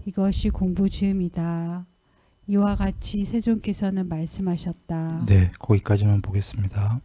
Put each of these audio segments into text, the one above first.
이것이 공부지음이다. 이와 같이 세존께서는 말씀하셨다. 네, 거기까지만 보겠습니다.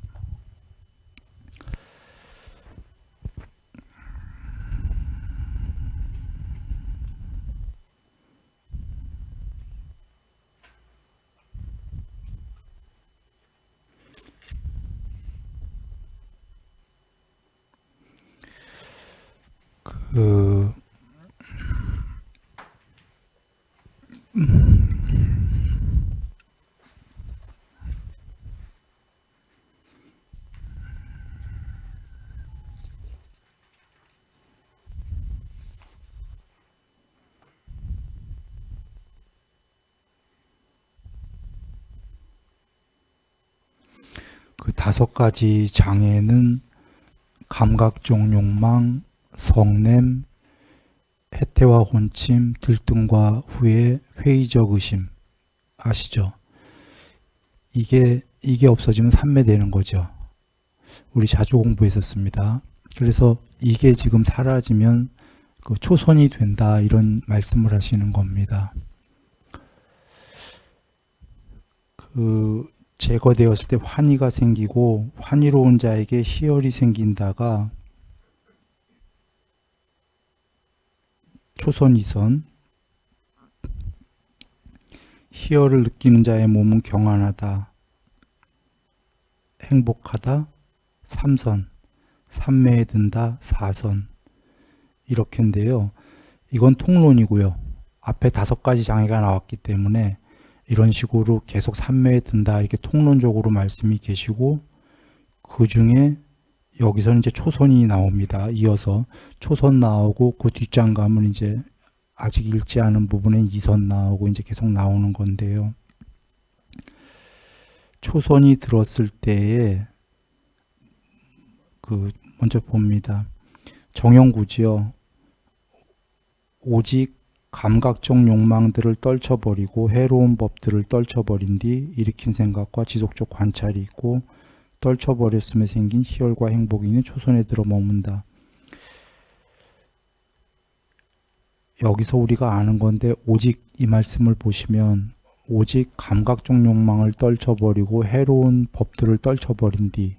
그 다섯 가지 장애는 감각적 욕망, 성냄, 해태와 혼침, 들뜸과 후회, 회의적 의심 아시죠? 이게 없어지면 삼매되는 거죠. 우리 자주 공부했었습니다. 그래서 이게 지금 사라지면 그 초선이 된다 이런 말씀을 하시는 겁니다. 제거되었을 때 환희가 생기고 환희로운 자에게 희열이 생긴다가 초선 이선, 희열을 느끼는 자의 몸은 경안하다, 행복하다, 삼선, 삼매에 든다, 사선 이렇게인데요. 이건 통론이고요. 앞에 다섯 가지 장애가 나왔기 때문에 이런 식으로 계속 삼매에 든다 이렇게 통론적으로 말씀이 계시고 그 중에 여기서는 이제 초선이 나옵니다. 이어서 초선 나오고 그 뒷장 가면 이제 아직 읽지 않은 부분에 이선 나오고 이제 계속 나오는 건데요. 초선이 들었을 때에 먼저 봅니다. 정형구지요. 오직 감각적 욕망들을 떨쳐버리고 해로운 법들을 떨쳐버린 뒤 일으킨 생각과 지속적 관찰이 있고 떨쳐버렸음에 생긴 희열과 행복이 있는 초선에 들어 머문다. 여기서 우리가 아는 건데 오직 이 말씀을 보시면 오직 감각적 욕망을 떨쳐버리고 해로운 법들을 떨쳐버린 뒤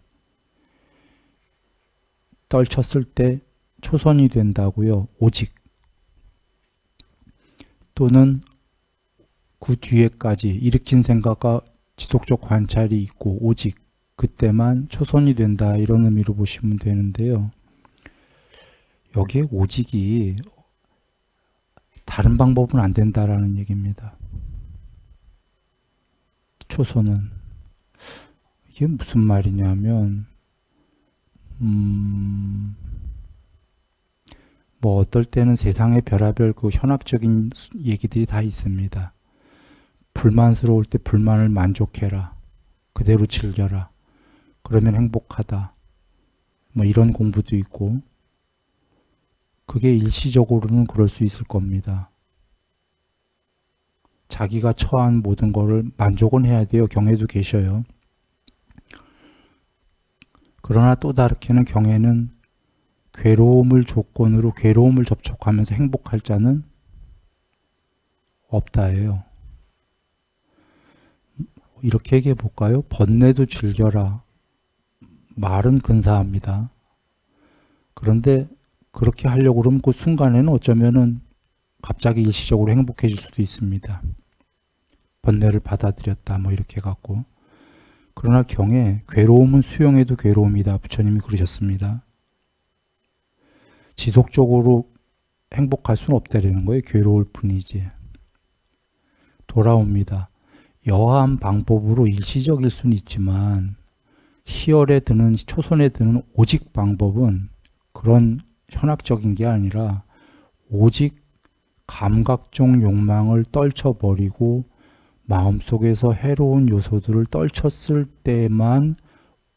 떨쳤을 때 초선이 된다고요. 오직 또는 그 뒤에까지 일으킨 생각과 지속적 관찰이 있고 오직 그때만 초선이 된다 이런 의미로 보시면 되는데요. 여기에 오직이 다른 방법은 안 된다라는 얘기입니다. 초선은 이게 무슨 말이냐면 뭐 어떨 때는 세상의 별하별 그 현학적인 얘기들이 다 있습니다. 불만스러울 때 불만을 만족해라. 그대로 즐겨라. 그러면 행복하다. 뭐 이런 공부도 있고 그게 일시적으로는 그럴 수 있을 겁니다. 자기가 처한 모든 거를 만족은 해야 돼요. 경에도 계셔요. 그러나 또 다르게는 경에는 괴로움을 조건으로 괴로움을 접촉하면서 행복할 자는 없다예요. 이렇게 얘기해 볼까요? 번뇌도 즐겨라. 말은 근사합니다. 그런데 그렇게 하려고 그러면 그 순간에는 어쩌면은 갑자기 일시적으로 행복해질 수도 있습니다. 번뇌를 받아들였다 뭐 이렇게 갖고. 그러나 경에 괴로움은 수용해도 괴로움이다. 부처님이 그러셨습니다. 지속적으로 행복할 수는 없다라는 거예요. 괴로울 뿐이지. 돌아옵니다. 여하한 방법으로 일시적일 수는 있지만 희열에 드는 초선에 드는 오직 방법은 그런 현학적인 게 아니라 오직 감각적 욕망을 떨쳐버리고 마음속에서 해로운 요소들을 떨쳤을 때만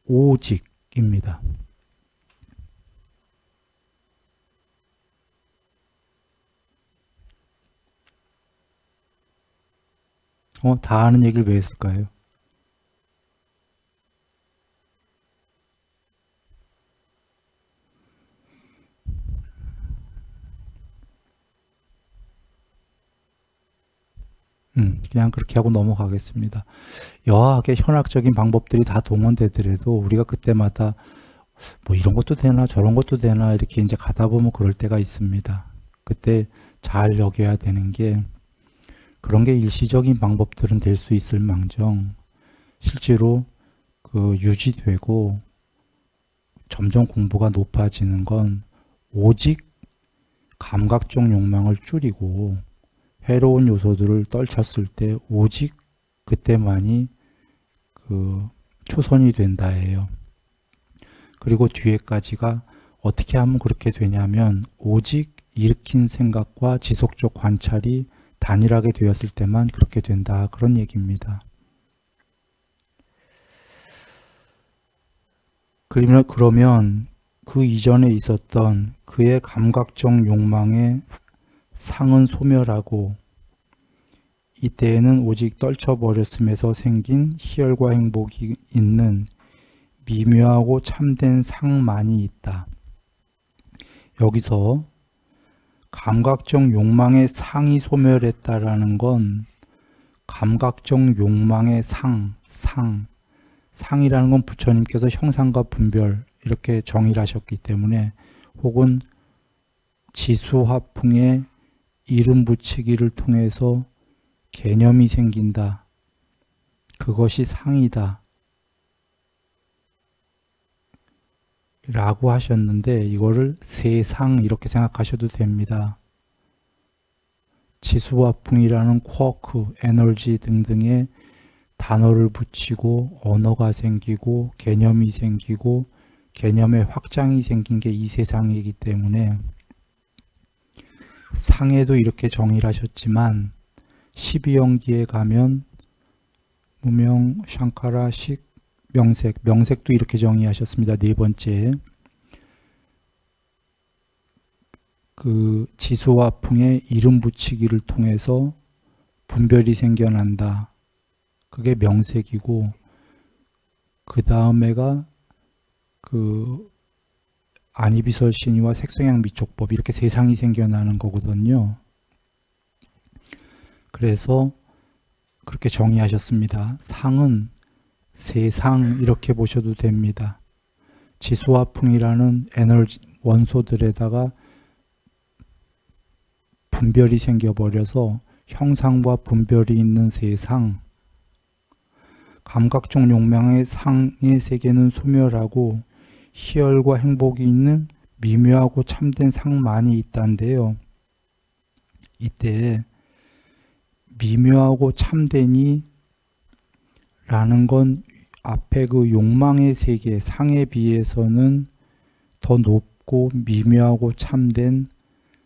오직입니다. 다 아는 얘기를 왜 했을까요? 그냥 그렇게 하고 넘어가겠습니다. 여하하게 현학적인 방법들이 다 동원되더라도 우리가 그때마다 뭐 이런 것도 되나 저런 것도 되나 이렇게 이제 가다 보면 그럴 때가 있습니다. 그때 잘 여겨야 되는 게 그런 게 일시적인 방법들은 될 수 있을 망정 실제로 그 유지되고 점점 공부가 높아지는 건 오직 감각적 욕망을 줄이고 해로운 요소들을 떨쳤을 때 오직 그때만이 그 초선이 된다예요. 그리고 뒤에까지가 어떻게 하면 그렇게 되냐면 오직 일으킨 생각과 지속적 관찰이 단일하게 되었을 때만 그렇게 된다. 그런 얘기입니다. 그러면 그 이전에 있었던 그의 감각적 욕망의 상은 소멸하고 이때에는 오직 떨쳐버렸음에서 생긴 희열과 행복이 있는 미묘하고 참된 상만이 있다. 여기서 감각적 욕망의 상이 소멸했다라는 건 감각적 욕망의 상이라는 건 부처님께서 형상과 분별 이렇게 정의를 하셨기 때문에 혹은 지수화풍의 이름 붙이기를 통해서 개념이 생긴다. 그것이 상이다. 라고 하셨는데 이거를 세상 이렇게 생각하셔도 됩니다. 지수화풍이라는 쿼크, 에너지 등등의 단어를 붙이고 언어가 생기고 개념이 생기고 개념의 확장이 생긴 게 이 세상이기 때문에 상에도 이렇게 정의를 하셨지만 12영기에 가면 무명, 샹카라, 식, 명색도 이렇게 정의하셨습니다. 네 번째 그 지수와 풍의 이름 붙이기를 통해서 분별이 생겨난다. 그게 명색이고 그 다음에가 그 아니비설신이와 색성향 미촉법 이렇게 세상이 생겨나는 거거든요. 그래서 그렇게 정의하셨습니다. 상은 세상 이렇게 보셔도 됩니다. 지수와 풍이라는 에너지 원소들에다가 분별이 생겨버려서 형상과 분별이 있는 세상, 감각적 욕망의 상의 세계는 소멸하고 희열과 행복이 있는 미묘하고 참된 상만이 있다는데요. 이때 미묘하고 참되니 라는 건 앞에 그 욕망의 세계, 상에 비해서는 더 높고 미묘하고 참된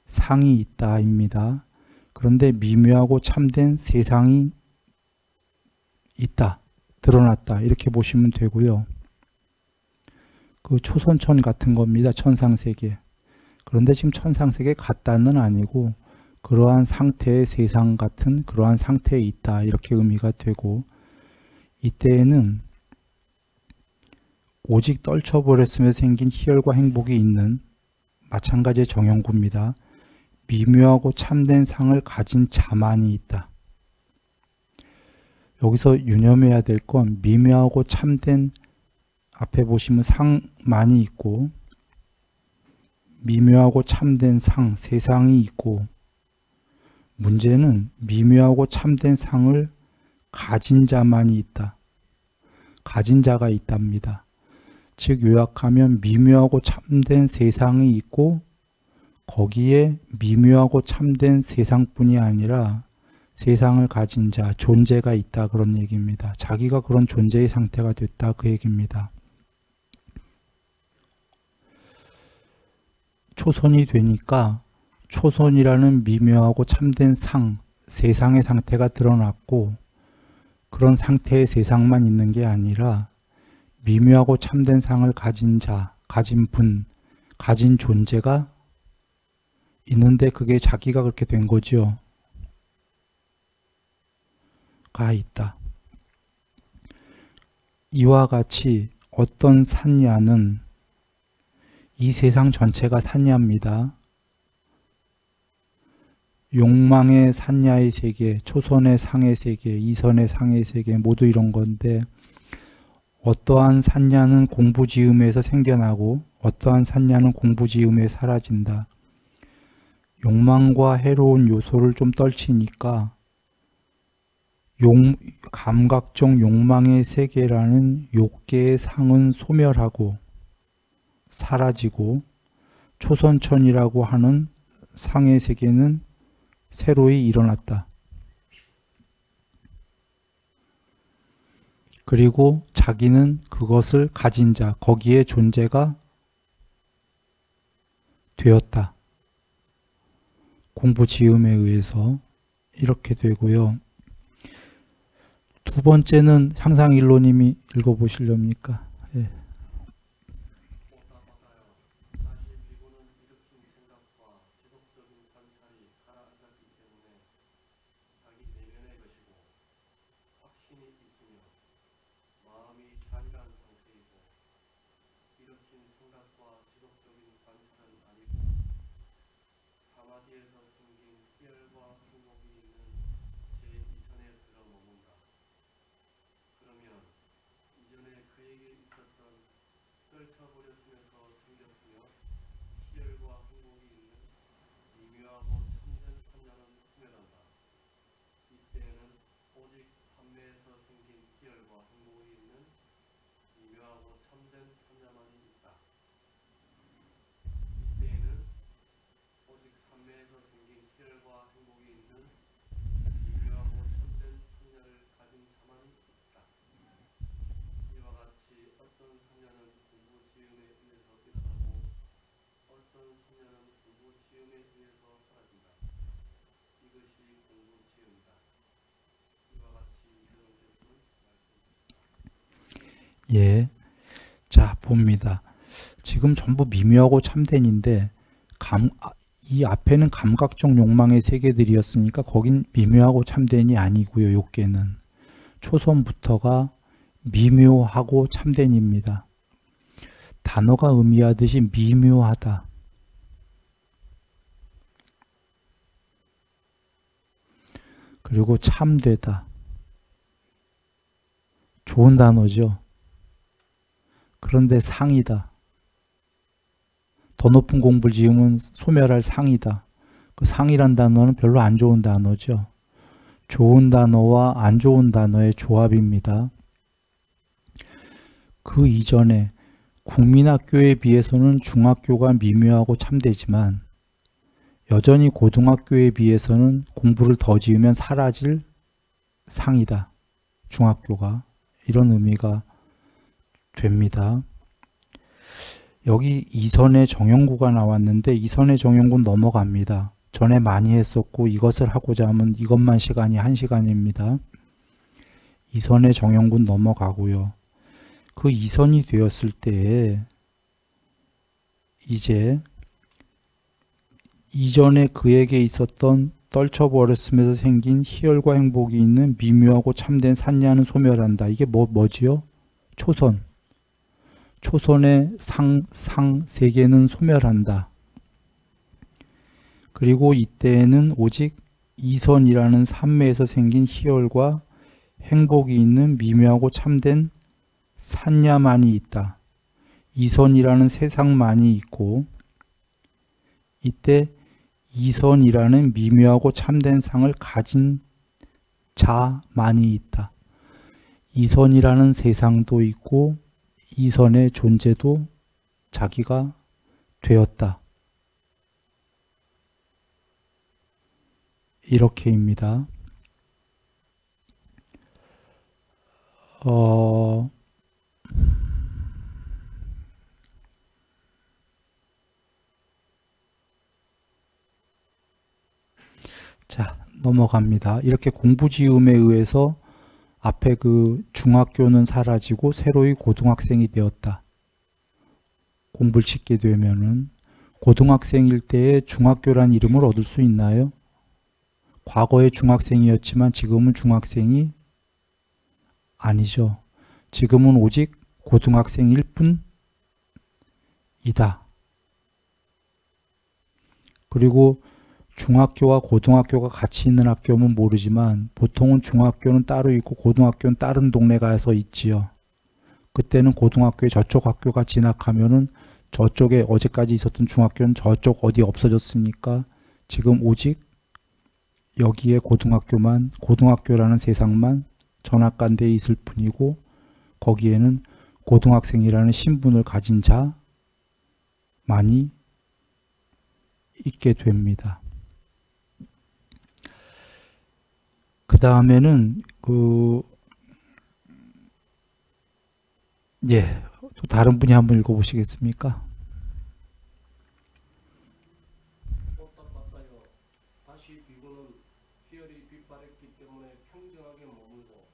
상이 있다입니다. 그런데 미묘하고 참된 세상이 있다, 드러났다 이렇게 보시면 되고요. 그 초선천 같은 겁니다. 천상세계. 그런데 지금 천상세계 같다는 아니고 그러한 상태의 세상 같은 그러한 상태에 있다 이렇게 의미가 되고 이때에는 오직 떨쳐버렸으며 생긴 희열과 행복이 있는 마찬가지의 정형구입니다. 미묘하고 참된 상을 가진 자만이 있다. 여기서 유념해야 될 건 미묘하고 참된 앞에 보시면 상만이 있고 미묘하고 참된 상, 세상이 있고 문제는 미묘하고 참된 상을 가진 자만이 있다. 가진 자가 있답니다. 즉 요약하면 미묘하고 참된 세상이 있고 거기에 미묘하고 참된 세상뿐이 아니라 세상을 가진 자, 존재가 있다 그런 얘기입니다. 자기가 그런 존재의 상태가 됐다 그 얘기입니다. 초선이 되니까 초선이라는 미묘하고 참된 상, 세상의 상태가 드러났고 그런 상태의 세상만 있는 게 아니라 미묘하고 참된 상을 가진 자, 가진 분, 가진 존재가 있는데 그게 자기가 그렇게 된 거죠. 가 있다. 이와 같이 어떤 산야는 이 세상 전체가 산야입니다. 욕망의 산야의 세계, 초선의 상의 세계, 이선의 상의 세계 모두 이런 건데 어떠한 산야는 공부지음에서 생겨나고 어떠한 산야는 공부지음에 사라진다. 욕망과 해로운 요소를 좀 떨치니까 감각적 욕망의 세계라는 욕계의 상은 소멸하고 사라지고 초선천이라고 하는 상의 세계는 새로이 일어났다. 그리고 자기는 그것을 가진 자, 거기에 존재가 되었다. 공부지음에 의해서 이렇게 되고요. 두 번째는 향상일로님이 읽어보시렵니까? 예. 예. 자, 봅니다. 지금 전부 미묘하고 참된인데 이 앞에는 감각적 욕망의 세계들이었으니까 거긴 미묘하고 참된이 아니고요. 욕계는 초선부터가 미묘하고 참된입니다. 단어가 의미하듯이 미묘하다. 그리고 참되다. 좋은 단어죠. 그런데 상이다. 더 높은 공부를 지으면 소멸할 상이다. 그 상이란 단어는 별로 안 좋은 단어죠. 좋은 단어와 안 좋은 단어의 조합입니다. 그 이전에 국민학교에 비해서는 중학교가 미묘하고 참되지만 여전히 고등학교에 비해서는 공부를 더 지으면 사라질 상이다. 중학교가. 이런 의미가 됩니다. 여기 이선의 정형구가 나왔는데 이선의 정형구는 넘어갑니다. 전에 많이 했었고 이것을 하고자 하면 이것만 시간이 1시간입니다. 이선의 정형구는 넘어가고요. 그 이선이 되었을 때에 이제 이전에 그에게 있었던 떨쳐버렸음에서 생긴 희열과 행복이 있는 미묘하고 참된 산야는 소멸한다. 이게 뭐지요? 초선. 초선의 상 세계는 소멸한다. 그리고 이때에는 오직 이선이라는 삼매에서 생긴 희열과 행복이 있는 미묘하고 참된 산야만이 있다. 이선이라는 세상만이 있고 이때 이선이라는 미묘하고 참된 상을 가진 자만이 있다. 이선이라는 세상도 있고 이선의 존재도 자기가 되었다. 이렇게입니다. 자, 넘어갑니다. 이렇게 공부지음에 의해서 앞에 그 중학교는 사라지고 새로이 고등학생이 되었다. 공부를 짓게 되면은 고등학생일 때에 중학교란 이름을 얻을 수 있나요? 과거에 중학생이었지만 지금은 중학생이 아니죠. 지금은 오직 고등학생일 뿐이다. 그리고 중학교와 고등학교가 같이 있는 학교면 모르지만 보통은 중학교는 따로 있고 고등학교는 다른 동네 가서 있지요. 그때는 고등학교에 저쪽 학교가 진학하면은 저쪽에 어제까지 있었던 중학교는 저쪽 어디 없어졌으니까 지금 오직 여기에 고등학교라는 세상만 전학간대에 있을 뿐이고 거기에는 고등학생이라는 신분을 가진 자만이 있게 됩니다. 그 다음에는 또 다른 분이 한번 읽어보시겠습니까? 답답하여 다시 비구는 희열이 빛발했기 때문에 평정하게 머물고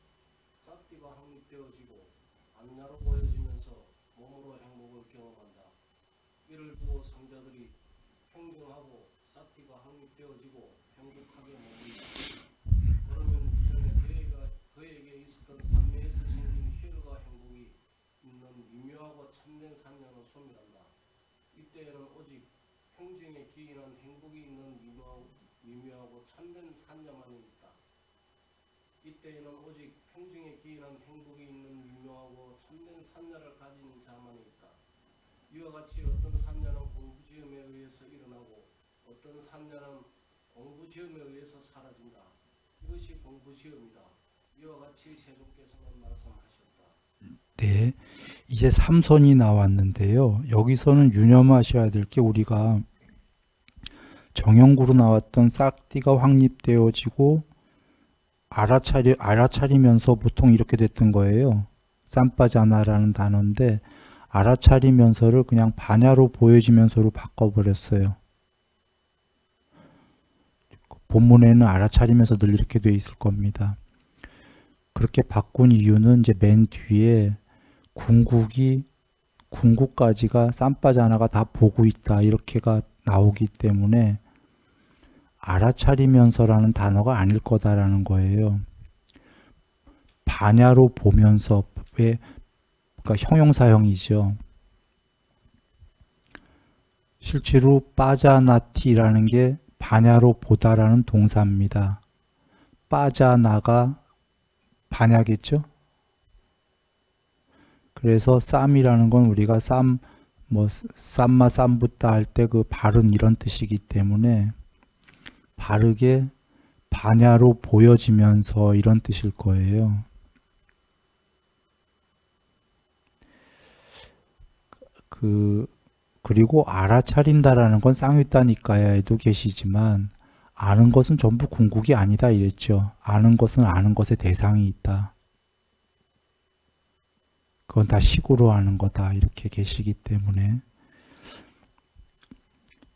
싹띠가 확립되어지고 안야로 보여지면서 몸으로 행복을 경험한다. 이를 보고 성자들이 평정하고 싹띠가 확립되어지고 행복하게 머문다. 그러면 이전에 그에게 있었던 산매에서 생긴 희열과 행복이 있는 미묘하고 참된 산야는 소멸한다. 이때에는 오직 평정에 기인한 행복이 있는 미묘하고 참된 산야만이 있다. 이때에는 오직 평정에 기인한 행복이 있는 미묘하고 참된 산야를 가진 자만이 있다. 이와 같이 어떤 산야는 공부지음에 의해서 일어나고 어떤 산야는 공부지음에 의해서 사라진다. 이것이 공부지음이다. 이와 같이 세존께서는 말씀하셨다. 네, 이제 삼선이 나왔는데요. 여기서는 유념하셔야 될 게 우리가 정형구로 나왔던 싹띠가 확립되어지고 알아차리면서 보통 이렇게 됐던 거예요. 쌈빠자나라는 단어인데 알아차리면서를 그냥 반야로 보여지면서로 바꿔버렸어요. 본문에는 알아차리면서 늘 이렇게 돼 있을 겁니다. 그렇게 바꾼 이유는 이제 맨 뒤에 궁극까지가 쌈빠자나가 다 보고 있다 이렇게가 나오기 때문에 알아차리면서라는 단어가 아닐 거다라는 거예요. 반야로 보면서 그러니까 형용사형이죠. 실제로 빠자나티라는 게 반야로 보다라는 동사입니다. 빠자나가 반야겠죠? 그래서 쌈이라는 건 우리가 쌈마 쌈붓다 할 때 그 발은 이런 뜻이기 때문에 바르게 반야로 보여지면서 이런 뜻일 거예요. 그리고 알아차린다라는 건 쌍유따니까야에도 계시지만 아는 것은 전부 궁극이 아니다 이랬죠. 아는 것은 아는 것의 대상이 있다. 그건 다 식으로 아는 거다 이렇게 계시기 때문에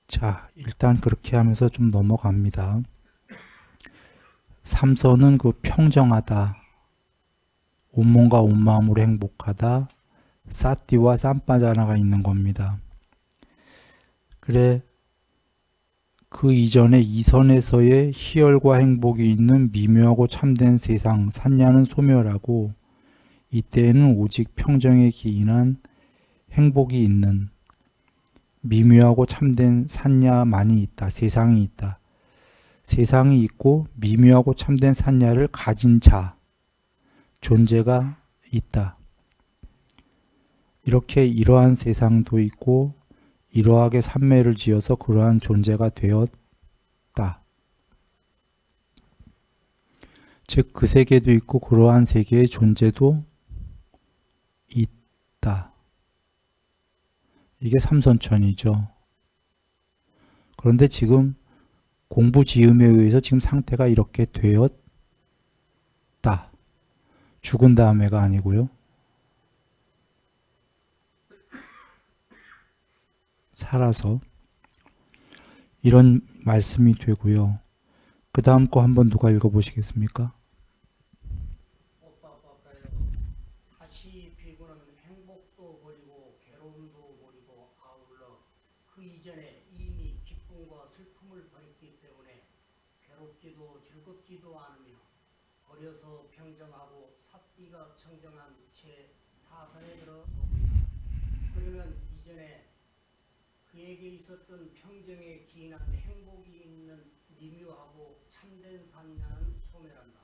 자 일단 그렇게 하면서 좀 넘어갑니다. 삼선은 그 평정하다, 온몸과 온마음으로 행복하다, 사띠와 쌈빠자나가 있는 겁니다. 그래 그 이전에 이선에서의 희열과 행복이 있는 미묘하고 참된 세상 산야는 소멸하고 이때에는 오직 평정에 기인한 행복이 있는 미묘하고 참된 산야만이 있다. 세상이 있다. 세상이 있고 미묘하고 참된 산야를 가진 자, 존재가 있다. 이렇게 이러한 세상도 있고 이러하게 산매를 지어서 그러한 존재가 되었다. 즉 그 세계도 있고 그러한 세계의 존재도 있다. 이게 삼선천이죠. 그런데 지금 공부지음에 의해서 지금 상태가 이렇게 되었다. 죽은 다음에가 아니고요. 살아서 이런 말씀이 되고요. 그 다음 거 한번 누가 읽어보시겠습니까? 다시 비구는 행복도 버리고 괴로움도 버리고 아울러 그 이전에 이미 기쁨과 슬픔을 버렸기 때문에 괴롭지도 즐겁지도 않으며 버려서 평정하고 삿띠가 청정한 채 사선에 들어 머문다. 그러면 이전에 그에게 있었던 평정에 기인한 행복이 있는 미묘하고 참된 산야는 소멸한다.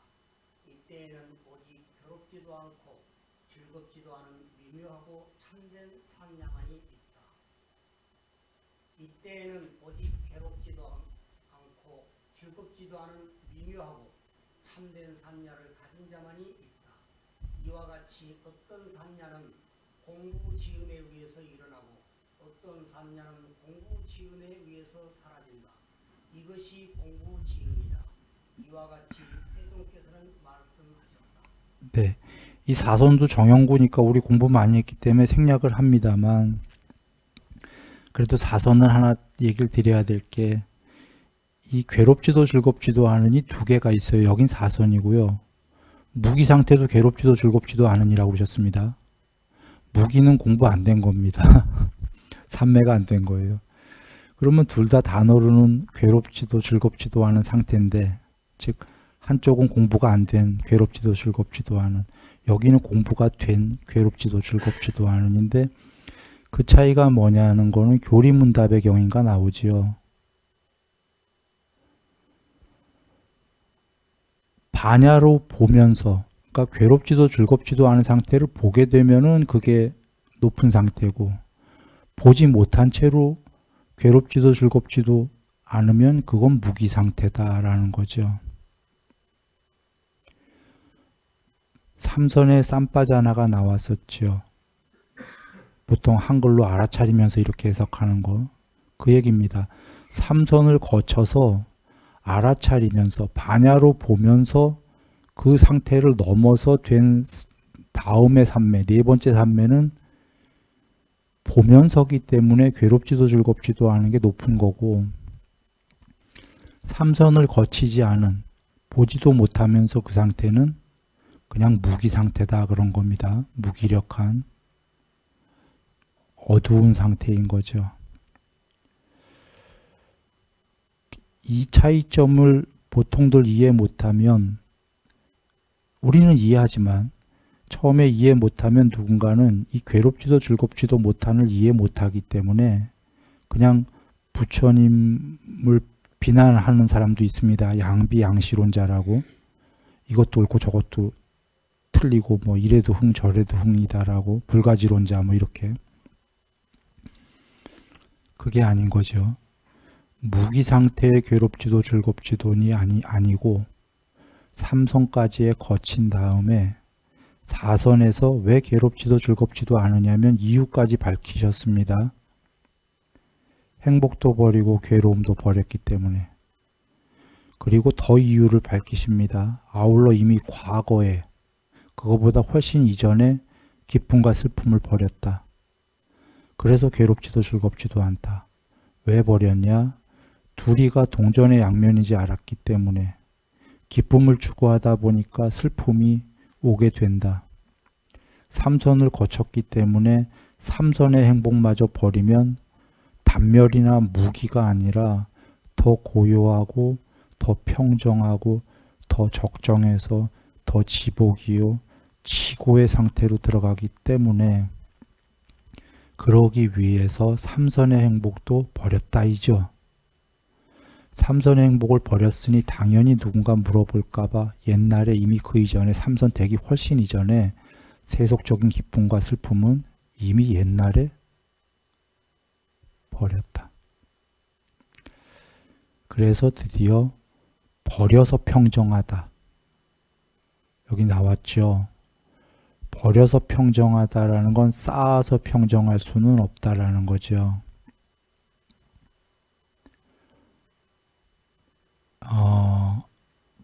이때에는 오직 괴롭지도 않고 즐겁지도 않은 미묘하고 참된 산야만이 있다. 이때에는 오직 괴롭지도 않고 즐겁지도 않은 미묘하고 참된 산야를 가진 자만이 있다. 이와 같이 어떤 산야는 공부지음에 의해서 일어나고 어떤 산야는 공부지음에 의해서 사라진다. 이것이 공부지음이다. 이와 같이 세종께서는 말씀하셨다. 네, 이 사선도 정형구니까 우리 공부 많이 했기 때문에 생략을 합니다만, 그래도 사선은 하나 얘기를 드려야 될 게, 이 괴롭지도 즐겁지도 않으니 두 개가 있어요. 여긴 사선이고요. 무기 상태도 괴롭지도 즐겁지도 않으니라고 그러셨습니다. 무기는 공부 안 된 겁니다. 삼매가 안 된 거예요. 그러면 둘 다 단어로는 괴롭지도 즐겁지도 않은 상태인데, 즉 한쪽은 공부가 안 된 괴롭지도 즐겁지도 않은, 여기는 공부가 된 괴롭지도 즐겁지도 않은인데, 그 차이가 뭐냐는 거는 교리문답의 경인가 나오지요. 반야로 보면서, 그러니까 괴롭지도 즐겁지도 않은 상태를 보게 되면은 그게 높은 상태고, 보지 못한 채로 괴롭지도 즐겁지도 않으면 그건 무기 상태다라는 거죠. 삼선에 쌈바자나가 나왔었죠. 보통 한글로 알아차리면서 이렇게 해석하는 거, 그 얘기입니다. 삼선을 거쳐서 알아차리면서 반야로 보면서 그 상태를 넘어서 된 다음의 삼매, 네 번째 삼매는 보면서기 때문에 괴롭지도 즐겁지도 않은 게 높은 거고, 삼선을 거치지 않은, 보지도 못하면서 그 상태는 그냥 무기 상태다 그런 겁니다. 무기력한 어두운 상태인 거죠. 이 차이점을 보통들 이해 못하면, 우리는 이해하지만 처음에 이해 못하면 누군가는 이 괴롭지도 즐겁지도 못한을 이해 못하기 때문에 그냥 부처님을 비난하는 사람도 있습니다. 양비양시론자라고. 이것도 옳고 저것도 틀리고 뭐 이래도 흥 저래도 흥이다라고, 불가지론자 뭐 이렇게. 그게 아닌 거죠. 무기 상태의 괴롭지도 즐겁지도니 아니고 삼선까지에 거친 다음에 사선에서 왜 괴롭지도 즐겁지도 않으냐면 이유까지 밝히셨습니다. 행복도 버리고 괴로움도 버렸기 때문에. 그리고 더 이유를 밝히십니다. 아울러 이미 과거에, 그거보다 훨씬 이전에 기쁨과 슬픔을 버렸다. 그래서 괴롭지도 즐겁지도 않다. 왜 버렸냐? 둘이가 동전의 양면이지 알았기 때문에. 기쁨을 추구하다 보니까 슬픔이 오게 된다. 삼선을 거쳤기 때문에 삼선의 행복마저 버리면 단멸이나 무기가 아니라 더 고요하고 더 평정하고 더 적정해서 더 지복이요 치고의 상태로 들어가기 때문에, 그러기 위해서 삼선의 행복도 버렸다이죠. 삼선의 행복을 버렸으니 당연히 누군가 물어볼까봐 옛날에 이미 그 이전에 삼선 되기 훨씬 이전에 세속적인 기쁨과 슬픔은 이미 옛날에 버렸다. 그래서 드디어 버려서 평정하다. 여기 나왔죠. 버려서 평정하다라는 건 쌓아서 평정할 수는 없다라는 거죠.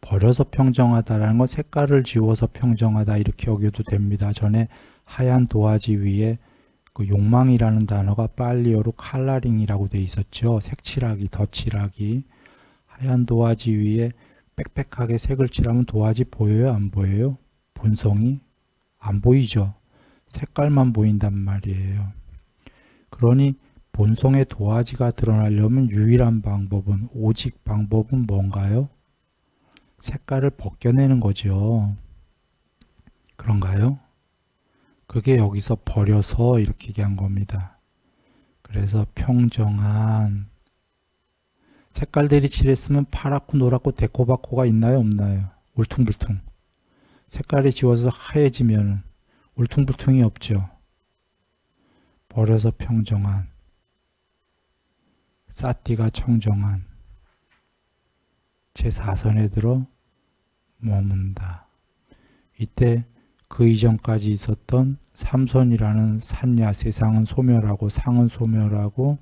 버려서 평정하다라는 건 색깔을 지워서 평정하다 이렇게 여겨도 됩니다. 전에 하얀 도화지 위에 그 욕망이라는 단어가 빨리어로 컬러링이라고 돼 있었죠. 색칠하기, 덧칠하기. 하얀 도화지 위에 빽빽하게 색을 칠하면 도화지 보여요? 안 보여요? 본성이 안 보이죠. 색깔만 보인단 말이에요. 그러니 본성의 도화지가 드러나려면 유일한 방법은, 오직 방법은 뭔가요? 색깔을 벗겨내는 거죠. 그런가요? 그게 여기서 버려서 이렇게 얘기한 겁니다. 그래서 평정한, 색깔들이 칠했으면 파랗고 노랗고 데코바코가 있나요? 없나요? 울퉁불퉁. 색깔이 지워서 하얘지면 울퉁불퉁이 없죠. 버려서 평정한, 쌌띠가 청정한 제4선에 들어 머문다. 이때 그 이전까지 있었던 삼선이라는 산야, 세상은 소멸하고 상은 소멸하고,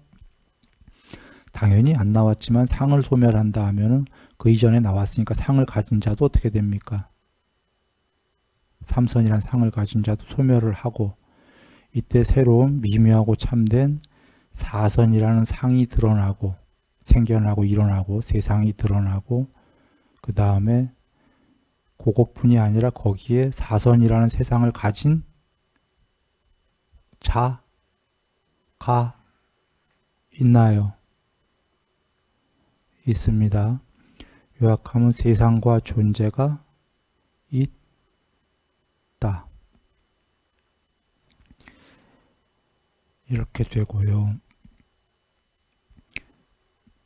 당연히 안 나왔지만 상을 소멸한다 하면은 그 이전에 나왔으니까 상을 가진 자도 어떻게 됩니까? 삼선이란 상을 가진 자도 소멸을 하고, 이때 새로운 미묘하고 참된 사선이라는 상이 드러나고 생겨나고 일어나고 세상이 드러나고, 그 다음에 그것뿐이 아니라 거기에 사선이라는 세상을 가진 자가 있나요? 있습니다. 요약하면 세상과 존재가 있다. 이렇게 되고요.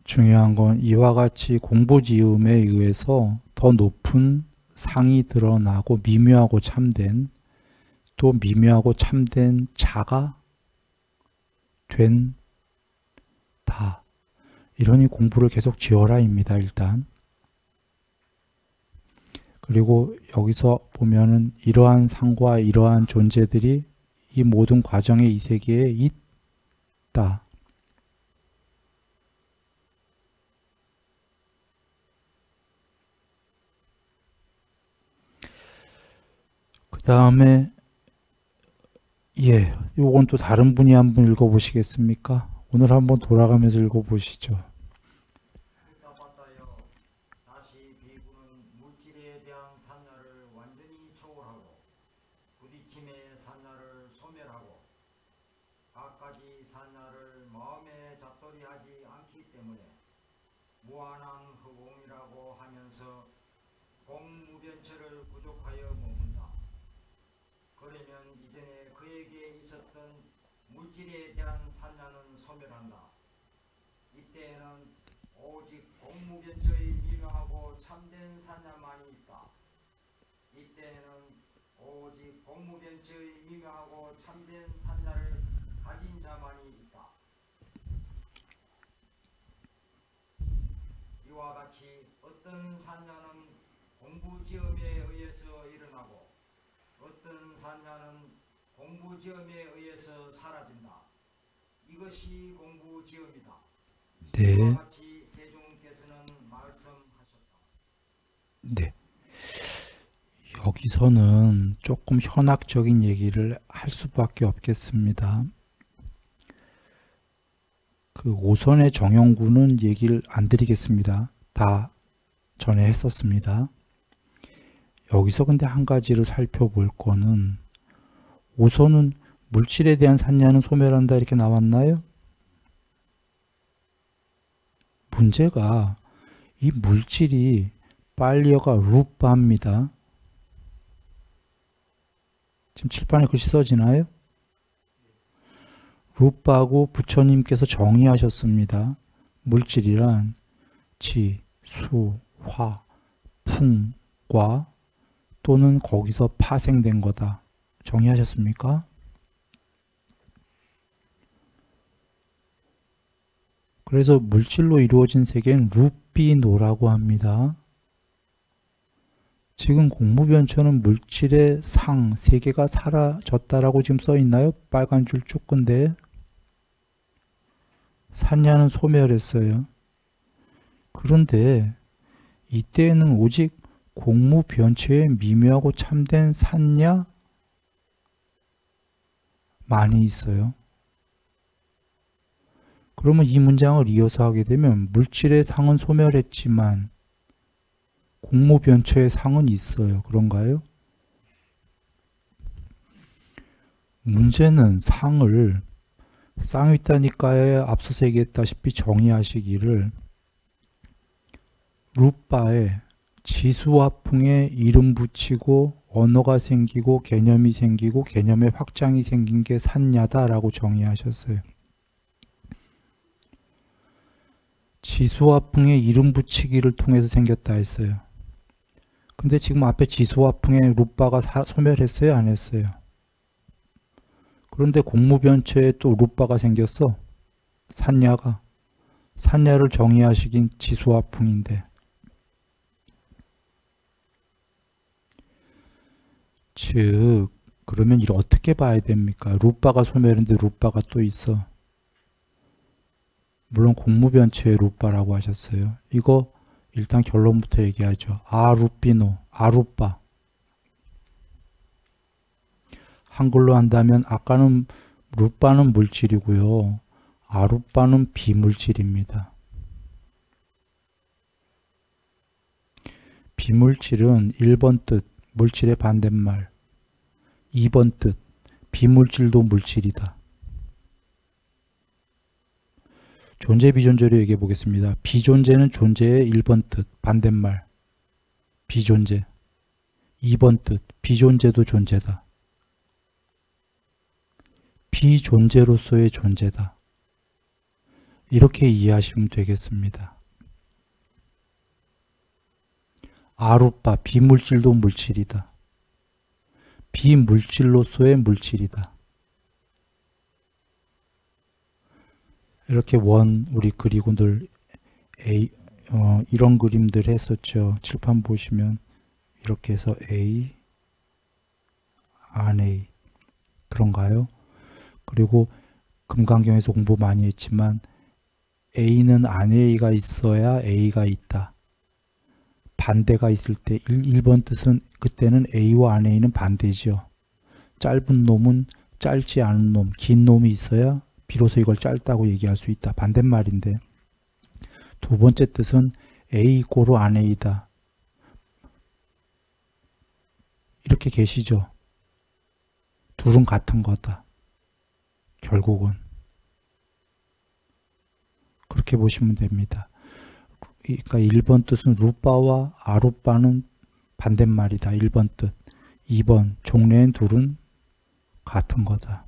중요한 건 이와 같이 공부지음에 의해서 더 높은 상이 드러나고 미묘하고 참된, 또 미묘하고 참된 자가 된다. 이러니 공부를 계속 지어라입니다. 일단. 그리고 여기서 보면은 이러한 상과 이러한 존재들이 이 모든 과정의 이 세계에 있다. 그 다음에 요건 또 다른 분이 한번 읽어보시겠습니까? 오늘 한번 돌아가면서 읽어보시죠. 답답하여 다시 비구는 물질에 대한 산야를 완전히 초월하고 부딪힘의 산야를 소멸하고 갖가지 산야를 마음에 잡돌이하지 않기 때문에 무한한 허공이라고 하면서 공무변체를 부족하여 머문다. 그러면 이전에 그에게 있었던 물질에 대한 산야는 소멸한다. 이때에는 오직 공무변체의 미묘하고 참된 산야만이 있다. 이때에는 오직 공무변체의 미묘하고 참된 산야를 가진 자만이 있다. 이와 같이 어떤 산야는 공부지음에 의해서 일어나고 어떤 산야는 공부지음에 의해서 사라진다. 이것이 공부지음이다. 네. 이와 같이 세종께서는 말씀하셨다. 네. 여기서는 조금 현학적인 얘기를 할 수밖에 없겠습니다. 그 오선의 정영구는 얘기를 안 드리겠습니다. 다 전에 했었습니다. 여기서 근데 한 가지를 살펴볼 거는, 오선은 물질에 대한 산야는 소멸한다 이렇게 나왔나요? 문제가 이 물질이 빨리어가 루빠입니다. 지금 칠판에 글씨 써지나요? 루빠고 부처님께서 정의하셨습니다. 물질이란 지, 수, 화, 풍과 또는 거기서 파생된 거다. 정의하셨습니까? 그래서 물질로 이루어진 세계는 루피노라고 합니다. 지금 공무변처는 물질의 상, 세계가 사라졌다라고 지금 써있나요? 빨간 줄 쭉 끈데 산야는 소멸했어요. 그런데 이때에는 오직 공무변체의 미묘하고 참된 산야만이 있어요. 그러면 이 문장을 이어서 하게 되면 물질의 상은 소멸했지만 공무변체의 상은 있어요. 그런가요? 문제는 상을 쌍윗다니까에 앞서서 얘기했다시피 정의하시기를 루빠에 지수화풍에 이름 붙이고 언어가 생기고 개념이 생기고 개념의 확장이 생긴 게 산야다라고 정의하셨어요. 지수화풍에 이름 붙이기를 통해서 생겼다 했어요. 근데 지금 앞에 지수화풍에 룻바가 소멸했어요? 안 했어요? 그런데 공무변처에 또 룻바가 생겼어. 산야가. 산야를 정의하시긴 지수화풍인데. 즉 그러면 이를 어떻게 봐야 됩니까? 룻바가 소멸인데 룻바가 또 있어. 물론 공무변처에 룻바라고 하셨어요. 이거 일단 결론부터 얘기하죠. 아룻비노, 아룻바. 한글로 한다면 아까는 룻바는 물질이고요. 아룻바는 비물질입니다. 비물질은 1번 뜻, 물질의 반대말. 2번 뜻, 비물질도 물질이다. 존재 비존재로 얘기해 보겠습니다. 비존재는 존재의 1번 뜻, 반대말. 비존재. 2번 뜻, 비존재도 존재다. 비존재로서의 존재다. 이렇게 이해하시면 되겠습니다. 아룻바, 비물질도 물질이다. 비물질로서의 물질이다. 이렇게 우리 그리고 늘 이런 그림들 했었죠. 칠판 보시면 이렇게 해서 A, 안 A 그런가요? 그리고 금강경에서 공부 많이 했지만 A는 안 A가 있어야 A가 있다. 반대가 있을 때 1번 뜻은 그때는 A와 안 A는 반대죠. 짧은 놈은 짧지 않은 놈, 긴 놈이 있어야 비로소 이걸 짧다고 얘기할 수 있다. 반대말인데 두 번째 뜻은 A 이꼬로 안 A다. 이렇게 계시죠. 둘은 같은 거다. 결국은 그렇게 보시면 됩니다. 그러니까 1번 뜻은 룻바와 아룻바는 반대말이다. 1번 뜻. 2번 종래인 둘은 같은 거다.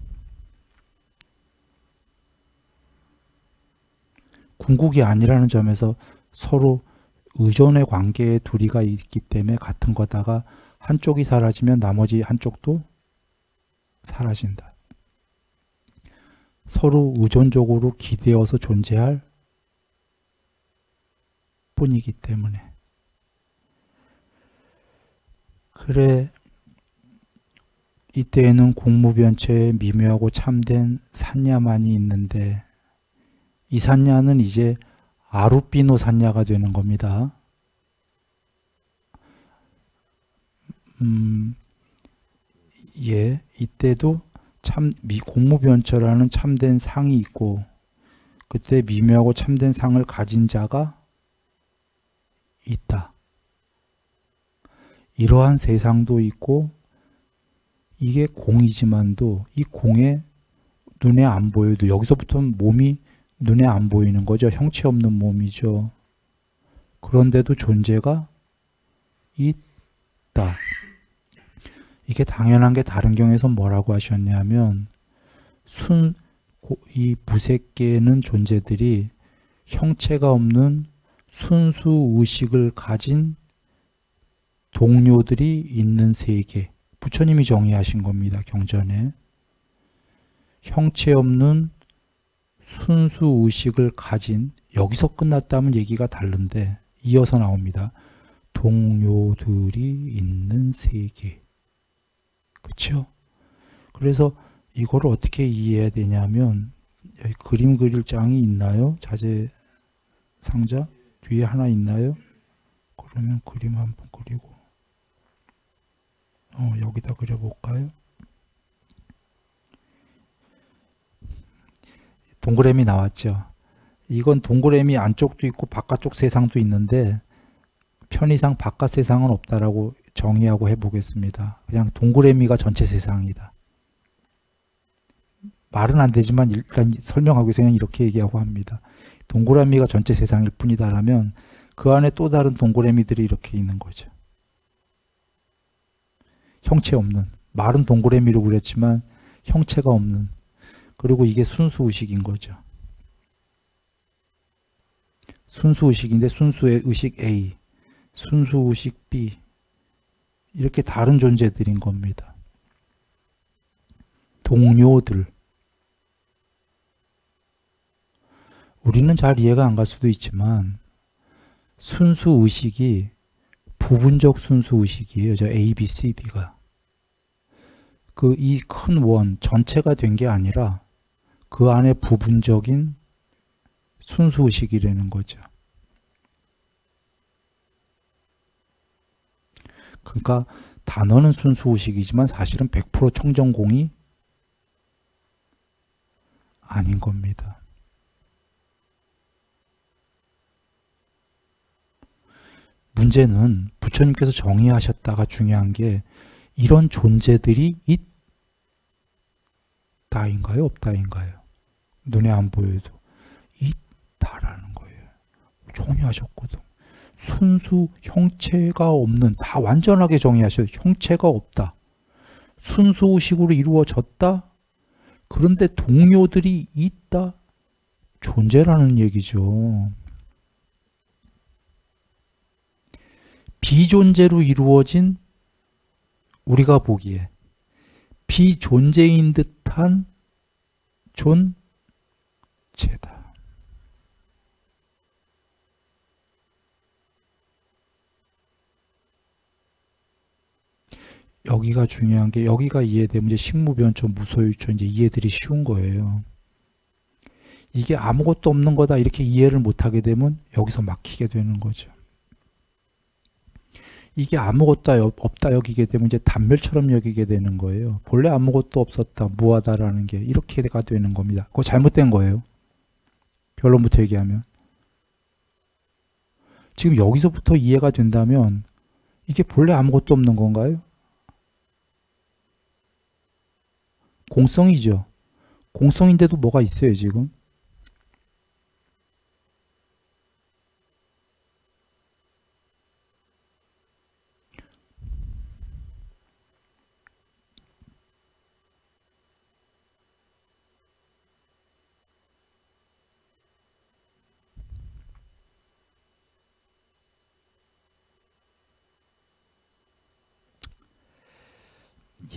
궁극이 아니라는 점에서 서로 의존의 관계에 둘이가 있기 때문에 같은 거다가 한쪽이 사라지면 나머지 한쪽도 사라진다. 서로 의존적으로 기대어서 존재할 뿐이기 때문에. 그래 이때에는 공무변처에 미묘하고 참된 산야만이 있는데 이 산야는 이제 아룻비노 산야가 되는 겁니다. 이때도 공무변처라는 참된 상이 있고 그때 미묘하고 참된 상을 가진 자가 있다. 이러한 세상도 있고 이게 공이지만도 이 공에 눈에 안 보여도 여기서부터는 몸이 눈에 안 보이는 거죠. 형체 없는 몸이죠. 그런데도 존재가 있다. 이게 당연한 게 다른 경에서 뭐라고 하셨냐면 이 무색계는 존재들이 형체가 없는 순수 의식을 가진 동료들이 있는 세계. 부처님이 정의하신 겁니다. 경전에. 형체 없는 순수 의식을 가진, 여기서 끝났다면 얘기가 다른데 이어서 나옵니다. 동료들이 있는 세계. 그렇죠? 그래서 이거를 어떻게 이해해야 되냐면 여기 그림 그릴 장이 있나요? 자재 상자? 뒤에 하나 있나요? 그러면 그림 한번 그리고 여기다 그려볼까요? 동그라미 나왔죠. 이건 동그라미 안쪽도 있고 바깥쪽 세상도 있는데 편의상 바깥 세상은 없다라고 정의하고 해보겠습니다. 그냥 동그라미가 전체 세상이다. 말은 안 되지만 일단 설명하기 위해서 그냥 이렇게 얘기하고 합니다. 동그라미가 전체 세상일 뿐이다라면 그 안에 또 다른 동그라미들이 이렇게 있는 거죠. 형체 없는. 말은 동그라미로 그렸지만 형체가 없는. 그리고 이게 순수의식인 거죠. 순수의식인데 순수의 의식 A, 순수의식 B, 이렇게 다른 존재들인 겁니다. 동료들. 우리는 잘 이해가 안 갈 수도 있지만 순수의식이 부분적 순수의식이에요. 저 A, B, C, D가. 그 이 큰 원 전체가 된 게 아니라 그 안에 부분적인 순수의식이라는 거죠. 그러니까 단어는 순수의식이지만 사실은 100% 청정공이 아닌 겁니다. 문제는 부처님께서 정의하셨다가 중요한 게 이런 존재들이 있다인가요? 없다인가요? 눈에 안 보여도 있다라는 거예요. 정의하셨거든. 순수 형체가 없는, 다 완전하게 정의하셔요. 형체가 없다. 순수의식으로 이루어졌다. 그런데 동료들이 있다. 존재라는 얘기죠. 비존재로 이루어진, 우리가 보기에 비존재인 듯한 존재다. 여기가 중요한 게, 여기가 이해되면 이제 식무변초, 무소유초 이제 이해들이 쉬운 거예요. 이게 아무것도 없는 거다 이렇게 이해를 못하게 되면 여기서 막히게 되는 거죠. 이게 아무것도 없다 여기게 되면 이제 단멸처럼 여기게 되는 거예요. 본래 아무것도 없었다, 무하다라는 게 이렇게가 되는 겁니다. 그거 잘못된 거예요. 결론부터 얘기하면. 지금 여기서부터 이해가 된다면 이게 본래 아무것도 없는 건가요? 공성이죠. 공성인데도 뭐가 있어요, 지금?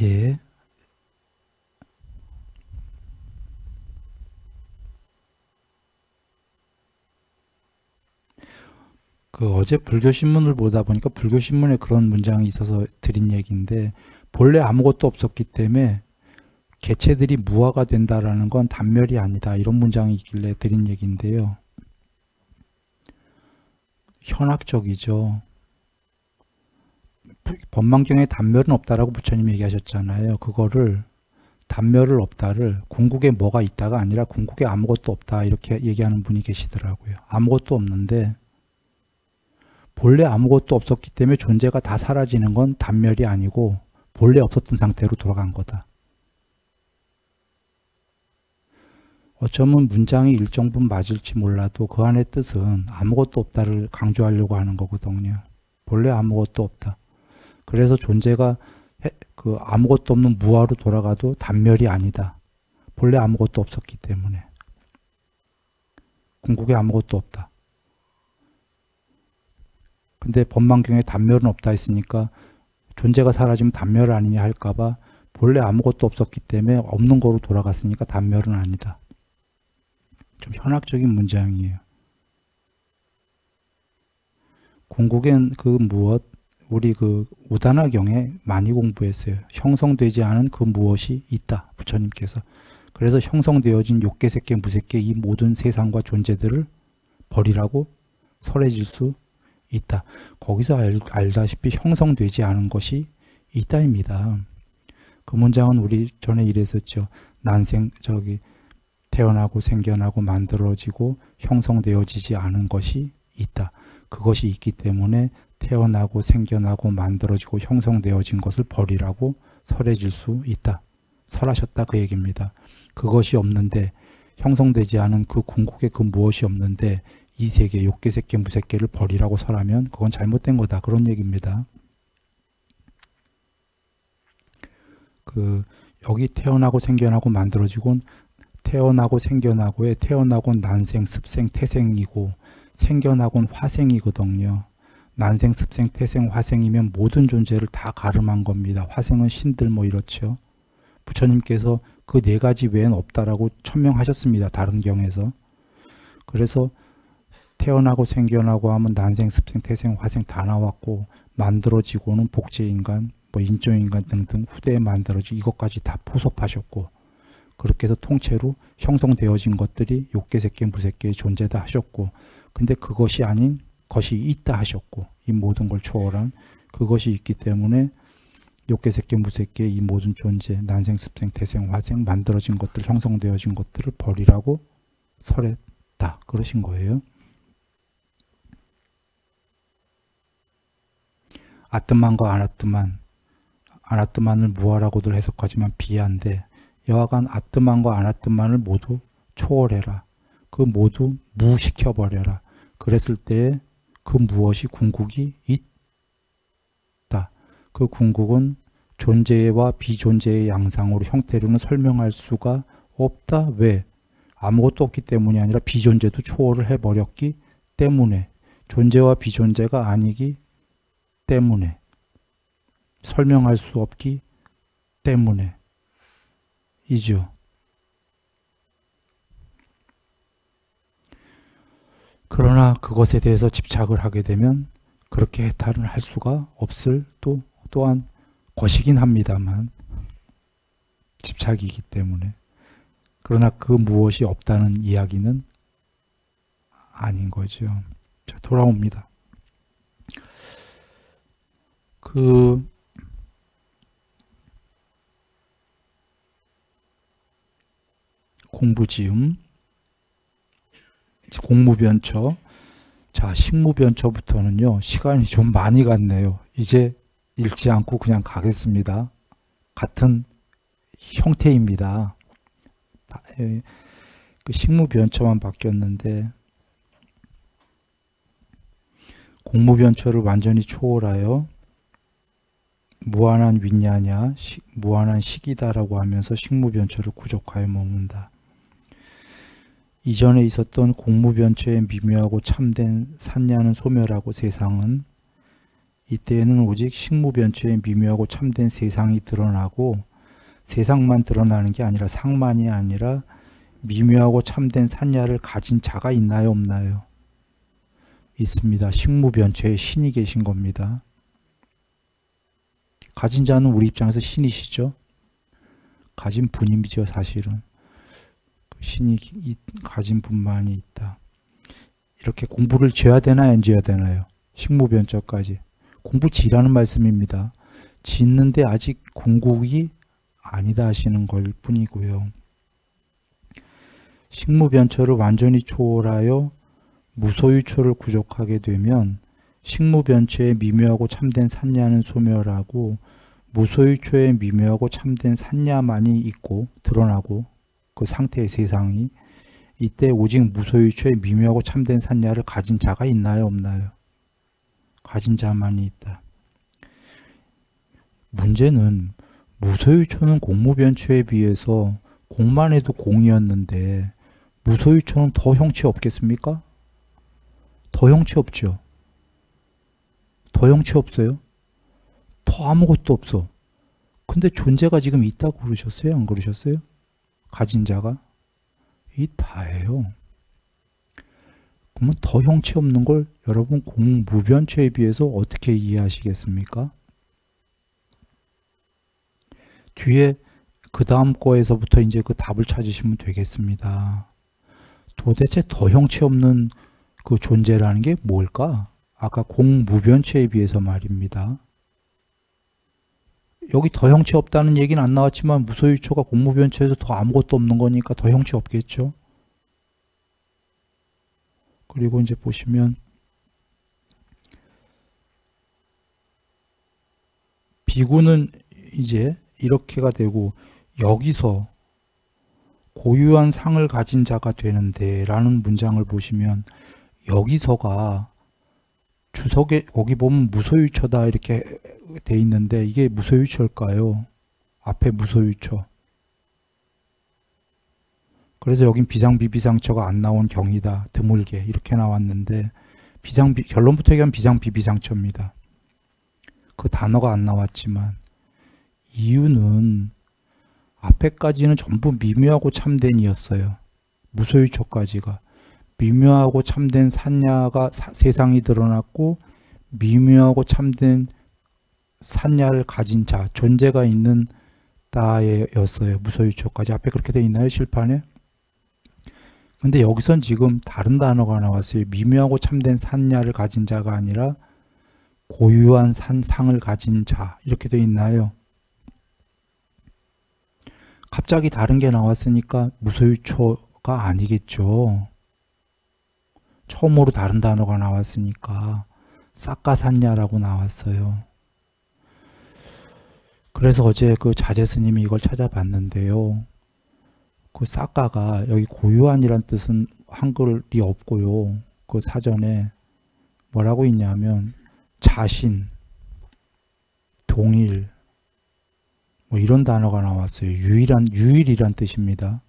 예. 그 어제 불교신문을 보다 보니까 불교신문에 그런 문장이 있어서 드린 얘기인데, 본래 아무것도 없었기 때문에 개체들이 무화가 된다라는 건 단멸이 아니다, 이런 문장이 있길래 드린 얘기인데요. 현학적이죠. 법망경에 단멸은 없다라고 부처님이 얘기하셨잖아요. 그거를 단멸을 없다를 궁극에 뭐가 있다가 아니라 궁극에 아무것도 없다 이렇게 얘기하는 분이 계시더라고요. 아무것도 없는데 본래 아무것도 없었기 때문에 존재가 다 사라지는 건 단멸이 아니고 본래 없었던 상태로 돌아간 거다. 어쩌면 문장이 일정 부분 맞을지 몰라도 그 안의 뜻은 아무것도 없다를 강조하려고 하는 거거든요. 본래 아무것도 없다. 그래서 존재가 그 아무것도 없는 무아로 돌아가도 단멸이 아니다. 본래 아무것도 없었기 때문에. 궁극에 아무것도 없다. 근데 법망경에 단멸은 없다 했으니까 존재가 사라지면 단멸 아니냐 할까봐 본래 아무것도 없었기 때문에 없는 거로 돌아갔으니까 단멸은 아니다. 좀 현학적인 문장이에요. 궁극엔 그 무엇, 우리 그 우다나경에 많이 공부했어요. 형성되지 않은 그 무엇이 있다, 부처님께서. 그래서 형성되어진 욕계, 색계, 무색계 이 모든 세상과 존재들을 버리라고 설해질 수 있다. 거기서 알다시피 형성되지 않은 것이 있다입니다. 그 문장은 우리 전에 이랬었죠. 태어나고 생겨나고 만들어지고 형성되어지지 않은 것이 있다. 그것이 있기 때문에 태어나고 생겨나고 만들어지고 형성되어진 것을 버리라고 설해질 수 있다. 설하셨다 그 얘기입니다. 그것이 없는데, 형성되지 않은 그 궁극에 그 무엇이 없는데 이 세계, 욕계, 색계, 무색계를 버리라고 설하면 그건 잘못된 거다, 그런 얘기입니다. 여기 태어나고 생겨나고 만들어지고, 태어나고 생겨나고에 태어나고 난생, 습생, 태생이고, 생겨나곤 화생이거든요. 난생, 습생, 태생, 화생이면 모든 존재를 다 가름한 겁니다. 화생은 신들 뭐 이렇죠. 부처님께서 그 네 가지 외엔 없다라고 천명하셨습니다. 다른 경에서. 그래서 태어나고 생겨나고 하면 난생, 습생, 태생, 화생 다 나왔고 만들어지고는 복제인간, 뭐 인조인간 등등 후대에 만들어진 이것까지 다 포섭하셨고 그렇게 해서 통째로 형성되어진 것들이 욕계, 색계, 무색계의 존재다 하셨고 근데 그것이 아닌 것이 있다 하셨고 이 모든 걸 초월한 그것이 있기 때문에 욕계, 색계, 무색계의 이 모든 존재 난생, 습생, 태생, 화생 만들어진 것들 형성되어진 것들을 버리라고 설했다 그러신 거예요. 아뜨만과 아나뜨만을 무아라고들 해석하지만 비한데 여하간 아뜨만과 아나뜨만을 모두 초월해라. 그 모두 무시켜버려라. 그랬을 때에 그 무엇이 궁극이 있다. 그 궁극은 존재와 비존재의 양상으로 형태로는 설명할 수가 없다. 왜? 아무것도 없기 때문이 아니라 비존재도 초월을 해버렸기 때문에 존재와 비존재가 아니기 때문에 설명할 수 없기 때문에 이죠. 그러나 그것에 대해서 집착을 하게 되면 그렇게 해탈을 할 수가 없을 또한 것이긴 합니다만 집착이기 때문에 그러나 그 무엇이 없다는 이야기는 아닌 거죠. 자, 돌아옵니다. 공부지음, 공무변처. 자, 식무변처부터는요, 시간이 좀 많이 갔네요. 이제 읽지 않고 그냥 가겠습니다. 같은 형태입니다. 그 식무변처만 바뀌었는데, 공무변처를 완전히 초월하여 무한한 윈냐냐, 무한한 식이다라고 하면서 식무변처를 구족하여 머문다. 이전에 있었던 공무변처의 미묘하고 참된 산냐는 소멸하고 세상은 이때에는 오직 식무변처의 미묘하고 참된 세상이 드러나고 세상만 드러나는 게 아니라 상만이 아니라 미묘하고 참된 산냐를 가진 자가 있나요 없나요? 있습니다. 식무변처에 신이 계신 겁니다. 가진 자는 우리 입장에서 신이시죠. 가진 분임이죠. 사실은. 신이 가진 분만이 있다. 이렇게 공부를 지어야 되나요? 안 지어야 되나요? 식무변처까지. 공부 지라는 말씀입니다. 짓는데 아직 궁극이 아니다 하시는 걸 뿐이고요. 식무변처를 완전히 초월하여 무소유초를 구족하게 되면 식무변처의 미묘하고 참된 산냐는 소멸하고 무소유초의 미묘하고 참된 산냐만이 있고 드러나고 그 상태의 세상이 이때 오직 무소유초의 미묘하고 참된 산냐를 가진 자가 있나요 없나요? 가진 자만이 있다. 문제는 무소유초는 공무변처에 비해서 공만 해도 공이었는데 무소유초는 더 형체 없겠습니까? 더 형체 없죠. 더 형체 없어요? 더 아무것도 없어. 근데 존재가 지금 있다고 그러셨어요? 안 그러셨어요? 가진 자가? 이 다예요. 그러면 더 형체 없는 걸 여러분 공무변처에 비해서 어떻게 이해하시겠습니까? 뒤에 그 다음 거에서부터 이제 그 답을 찾으시면 되겠습니다. 도대체 더 형체 없는 그 존재라는 게 뭘까? 아까 공무변처에 비해서 말입니다. 여기 더 형체 없다는 얘기는 안 나왔지만 무소유초가 공무변처에서 더 아무것도 없는 거니까 더 형체 없겠죠. 그리고 이제 보시면 비구는 이제 이렇게가 되고 여기서 고유한 상을 가진 자가 되는데 라는 문장을 보시면 여기서가 주석에 거기 보면 무소유처다 이렇게 돼 있는데 이게 무소유처일까요? 앞에 무소유처. 그래서 여긴 비상비비상처가 안 나온 경이다. 드물게 이렇게 나왔는데 결론부터 얘기하면 비상비비상처입니다. 그 단어가 안 나왔지만 이유는 앞에까지는 전부 미묘하고 참된이었어요. 무소유초까지가 미묘하고 참된 산야가 세상이 드러났고 미묘하고 참된 산야를 가진 자, 존재가 있는 따였어요. 무소유초까지. 앞에 그렇게 돼 있나요? 실판에? 근데 여기선 지금 다른 단어가 나왔어요. 미묘하고 참된 산야를 가진 자가 아니라 고유한 상을 가진 자. 이렇게 돼 있나요? 갑자기 다른 게 나왔으니까 무소유초가 아니겠죠. 처음으로 다른 단어가 나왔으니까 싹가산야라고 나왔어요. 그래서 어제 그 자제 스님이 이걸 찾아봤는데요. 그 싹가가 여기 고유한이란 뜻은 한글이 없고요. 그 사전에 뭐라고 있냐면 자신, 동일 뭐 이런 단어가 나왔어요. 유일이란 뜻입니다.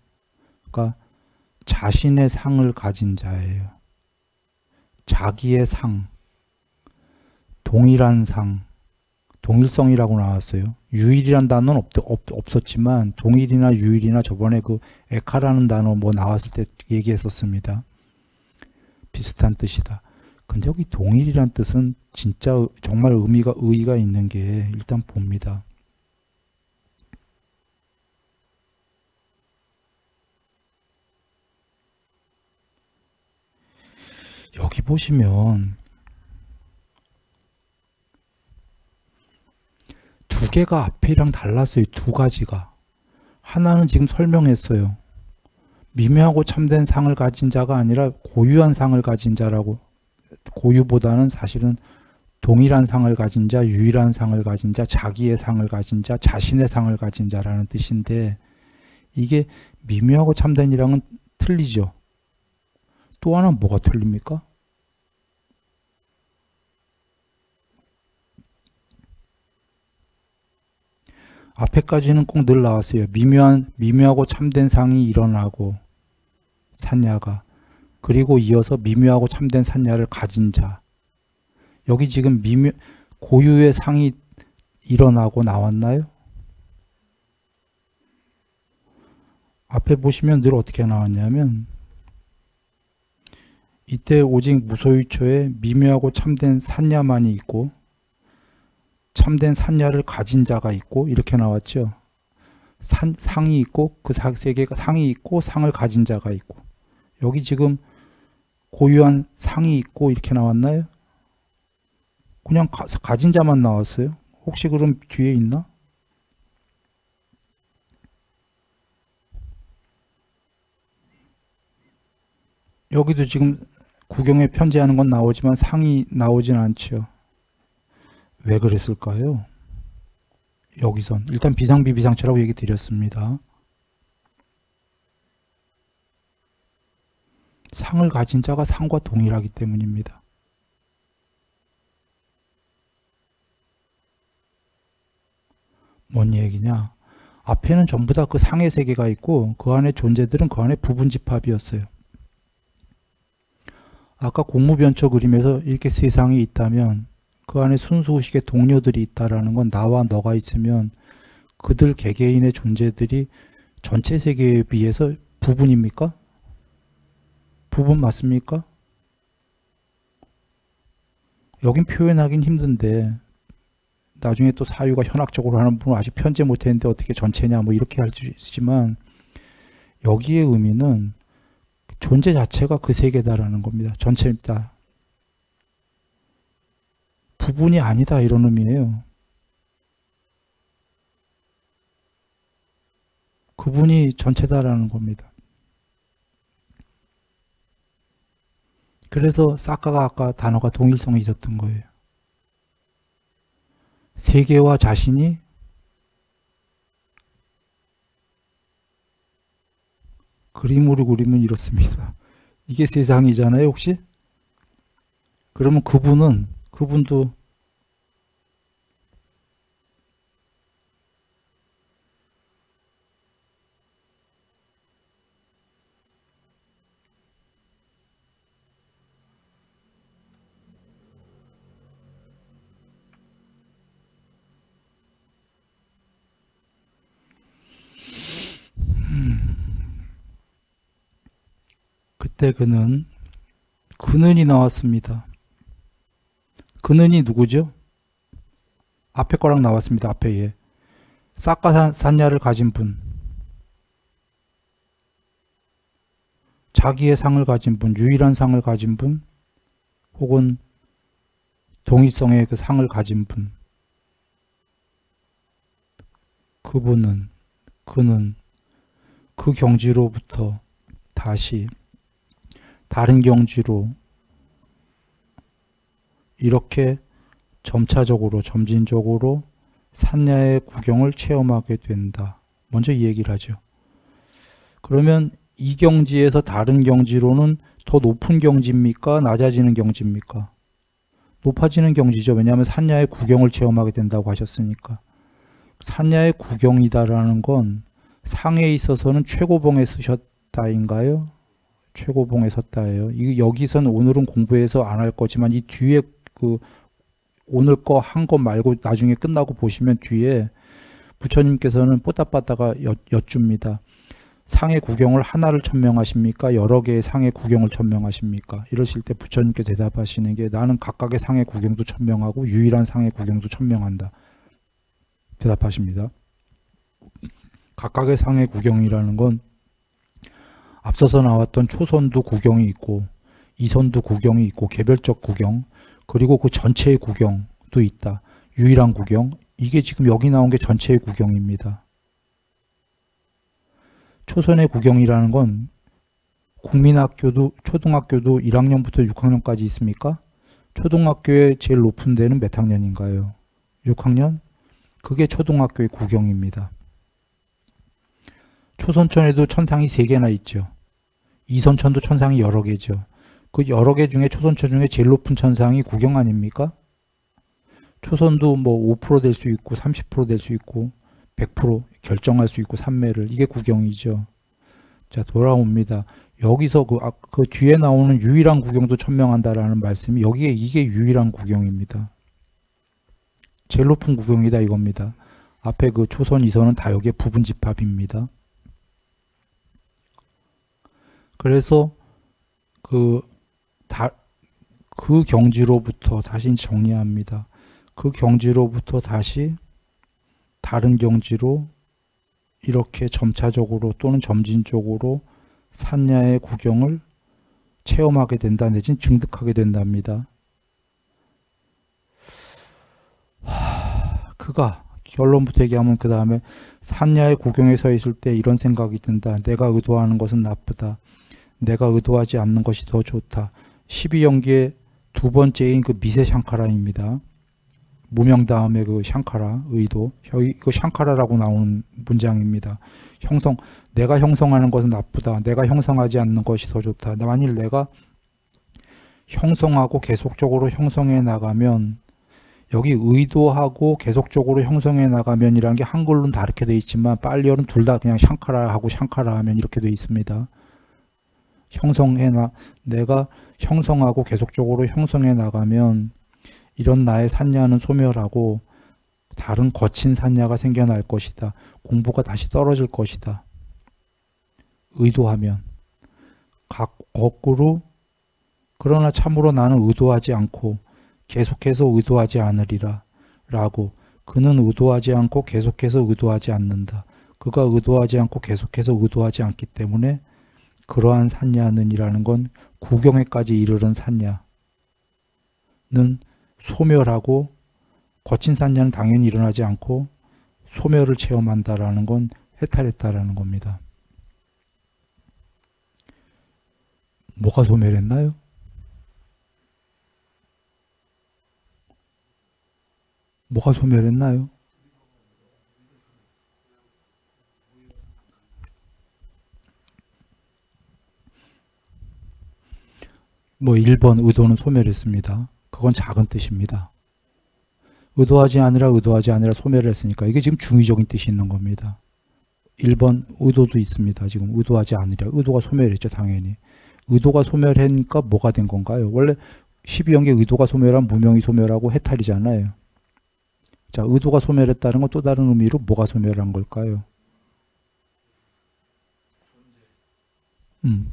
그러니까 자신의 상을 가진 자예요. 자기의 상, 동일한 상, 동일성이라고 나왔어요. 유일이란 단어는 없었지만 동일이나 유일이나 저번에 그 에카라는 단어 뭐 나왔을 때 얘기했었습니다. 비슷한 뜻이다. 근데 여기 동일이란 뜻은 진짜 정말 의의가 있는 게 일단 봅니다. 여기 보시면 두 개가 앞이랑 달랐어요. 두 가지가. 하나는 지금 설명했어요. 미묘하고 참된 상을 가진 자가 아니라 고유한 상을 가진 자라고. 고유보다는 사실은 동일한 상을 가진 자, 유일한 상을 가진 자, 자기의 상을 가진 자, 자신의 상을 가진 자라는 뜻인데 이게 미묘하고 참된이랑은 틀리죠. 또 하나는 뭐가 틀립니까? 앞에까지는 꼭 늘 나왔어요. 미묘하고 참된 상이 일어나고 산야가. 그리고 이어서 미묘하고 참된 산야를 가진 자. 여기 지금 고유의 상이 일어나고 나왔나요? 앞에 보시면 늘 어떻게 나왔냐면 이때 오직 무소유초에 미묘하고 참된 산야만이 있고 참된 산야를 가진 자가 있고 이렇게 나왔죠. 상이 있고 그 세 개가 상이 있고 상을 가진 자가 있고 여기 지금 고유한 상이 있고 이렇게 나왔나요? 그냥 가진 자만 나왔어요. 혹시 그럼 뒤에 있나? 여기도 지금 구경에 편지하는 건 나오지만 상이 나오진 않죠. 왜 그랬을까요? 여기선 일단 비상비비상처라고 얘기 드렸습니다. 상을 가진 자가 상과 동일하기 때문입니다. 뭔 얘기냐? 앞에는 전부 다 그 상의 세계가 있고 그 안에 존재들은 그 안에 부분집합이었어요. 아까 공무변처 그림에서 이렇게 세상이 있다면 그 안에 순수의식의 동료들이 있다라는 건 나와 너가 있으면 그들 개개인의 존재들이 전체 세계에 비해서 부분입니까? 부분 맞습니까? 여긴 표현하긴 힘든데 나중에 또 사유가 현학적으로 하는 분은 아직 편제 못했는데 어떻게 전체냐 뭐 이렇게 할 수 있지만 여기의 의미는 존재 자체가 그 세계다라는 겁니다. 전체입니다. 부분이 아니다 이런 의미예요. 그분이 전체다라는 겁니다. 그래서 사카가 아까 단어가 동일성이 있었던 거예요. 세계와 자신이 그림으로 그리면 이렇습니다. 이게 세상이잖아요, 혹시? 그러면 그분도 그때 그는이 나왔습니다. 그는이 누구죠? 앞에 거랑 나왔습니다. 앞에 얘. 싹과 산야를 가진 분. 자기의 상을 가진 분, 유일한 상을 가진 분, 혹은 동일성의 그 상을 가진 분. 그는 그 경지로부터 다시 다른 경지로 이렇게 점차적으로 점진적으로 산야의 구경을 체험하게 된다. 먼저 이 얘기를 하죠. 그러면 이 경지에서 다른 경지로는 더 높은 경지입니까? 낮아지는 경지입니까? 높아지는 경지죠. 왜냐하면 산야의 구경을 체험하게 된다고 하셨으니까. 산야의 구경이다라는 건 상에 있어서는 최고봉에 쓰셨다인가요? 최고봉에 섰다예요. 여기서는 오늘은 공부해서 안 할 거지만 이 뒤에 오늘 거 한 거 말고 나중에 끝나고 보시면 뒤에 부처님께서는 뽀따빠따가 여쭙니다. 상의 구경을 하나를 천명하십니까? 여러 개의 상의 구경을 천명하십니까? 이러실 때 부처님께 대답하시는 게 나는 각각의 상의 구경도 천명하고 유일한 상의 구경도 천명한다. 대답하십니다. 각각의 상의 구경이라는 건 앞서서 나왔던 초선도 구경이 있고 이선도 구경이 있고 개별적 구경 그리고 그 전체의 구경도 있다. 유일한 구경. 이게 지금 여기 나온 게 전체의 구경입니다. 초선의 구경이라는 건 국민학교도 초등학교도 1학년부터 6학년까지 있습니까? 초등학교의 제일 높은 데는 몇 학년인가요? 6학년? 그게 초등학교의 구경입니다. 초선천에도 천상이 3개나 있죠. 이선천도 천상이 여러 개죠. 그 여러 개 중에 초선천 중에 제일 높은 천상이 구경 아닙니까? 초선도 뭐 5% 될 수 있고 30% 될 수 있고 100% 결정할 수 있고 삼매를 이게 구경이죠. 자 돌아옵니다. 여기서 그 뒤에 나오는 유일한 구경도 천명한다라는 말씀이 여기에 이게 유일한 구경입니다. 제일 높은 구경이다 이겁니다. 앞에 그 초선 이선은 다 여기에 부분 집합입니다. 그래서 그 경지로부터 다시 정리합니다. 그 경지로부터 다시 다른 경지로 이렇게 점차적으로 또는 점진적으로 산야의 구경을 체험하게 된다 내지는 증득하게 된답니다. 그가 결론부터 얘기하면 그 다음에 산야의 구경에 서 있을 때 이런 생각이 든다. 내가 의도하는 것은 나쁘다. 내가 의도하지 않는 것이 더 좋다. 12연기의 두 번째인 그 미세 샹카라입니다. 무명 다음에 그 샹카라, 의도. 그 샹카라라고 나오는 문장입니다. 내가 형성하는 것은 나쁘다. 내가 형성하지 않는 것이 더 좋다. 만일 내가 형성하고 계속적으로 형성해 나가면 여기 의도하고 계속적으로 형성해 나가면이라는 게 한글로는 다르게 되어 있지만 빨리어는 둘 다 그냥 샹카라 하고 샹카라 하면 이렇게 되어 있습니다. 내가 형성하고 계속적으로 형성해 나가면 이런 나의 산야는 소멸하고 다른 거친 산야가 생겨날 것이다. 공부가 다시 떨어질 것이다. 의도하면. 거꾸로 그러나 참으로 나는 의도하지 않고 계속해서 의도하지 않으리라 라고 그는 의도하지 않고 계속해서 의도하지 않는다. 그가 의도하지 않고 계속해서 의도하지 않기 때문에 그러한 산야는 이라는 건 구경에까지 이르는 산야는 소멸하고 거친 산야는 당연히 일어나지 않고 소멸을 체험한다라는 건 해탈했다라는 겁니다. 뭐가 소멸했나요? 뭐가 소멸했나요? 뭐 1번 의도는 소멸했습니다. 그건 작은 뜻입니다. 의도하지 않으라 소멸을 했으니까 이게 지금 중의적인 뜻이 있는 겁니다. 1번 의도도 있습니다. 지금 의도하지 않으라. 의도가 소멸했죠. 당연히. 의도가 소멸하니까 뭐가 된 건가요? 원래 12연계 의도가 소멸한 무명이 소멸하고 해탈이잖아요. 자, 의도가 소멸했다는 건 또 다른 의미로 뭐가 소멸한 걸까요?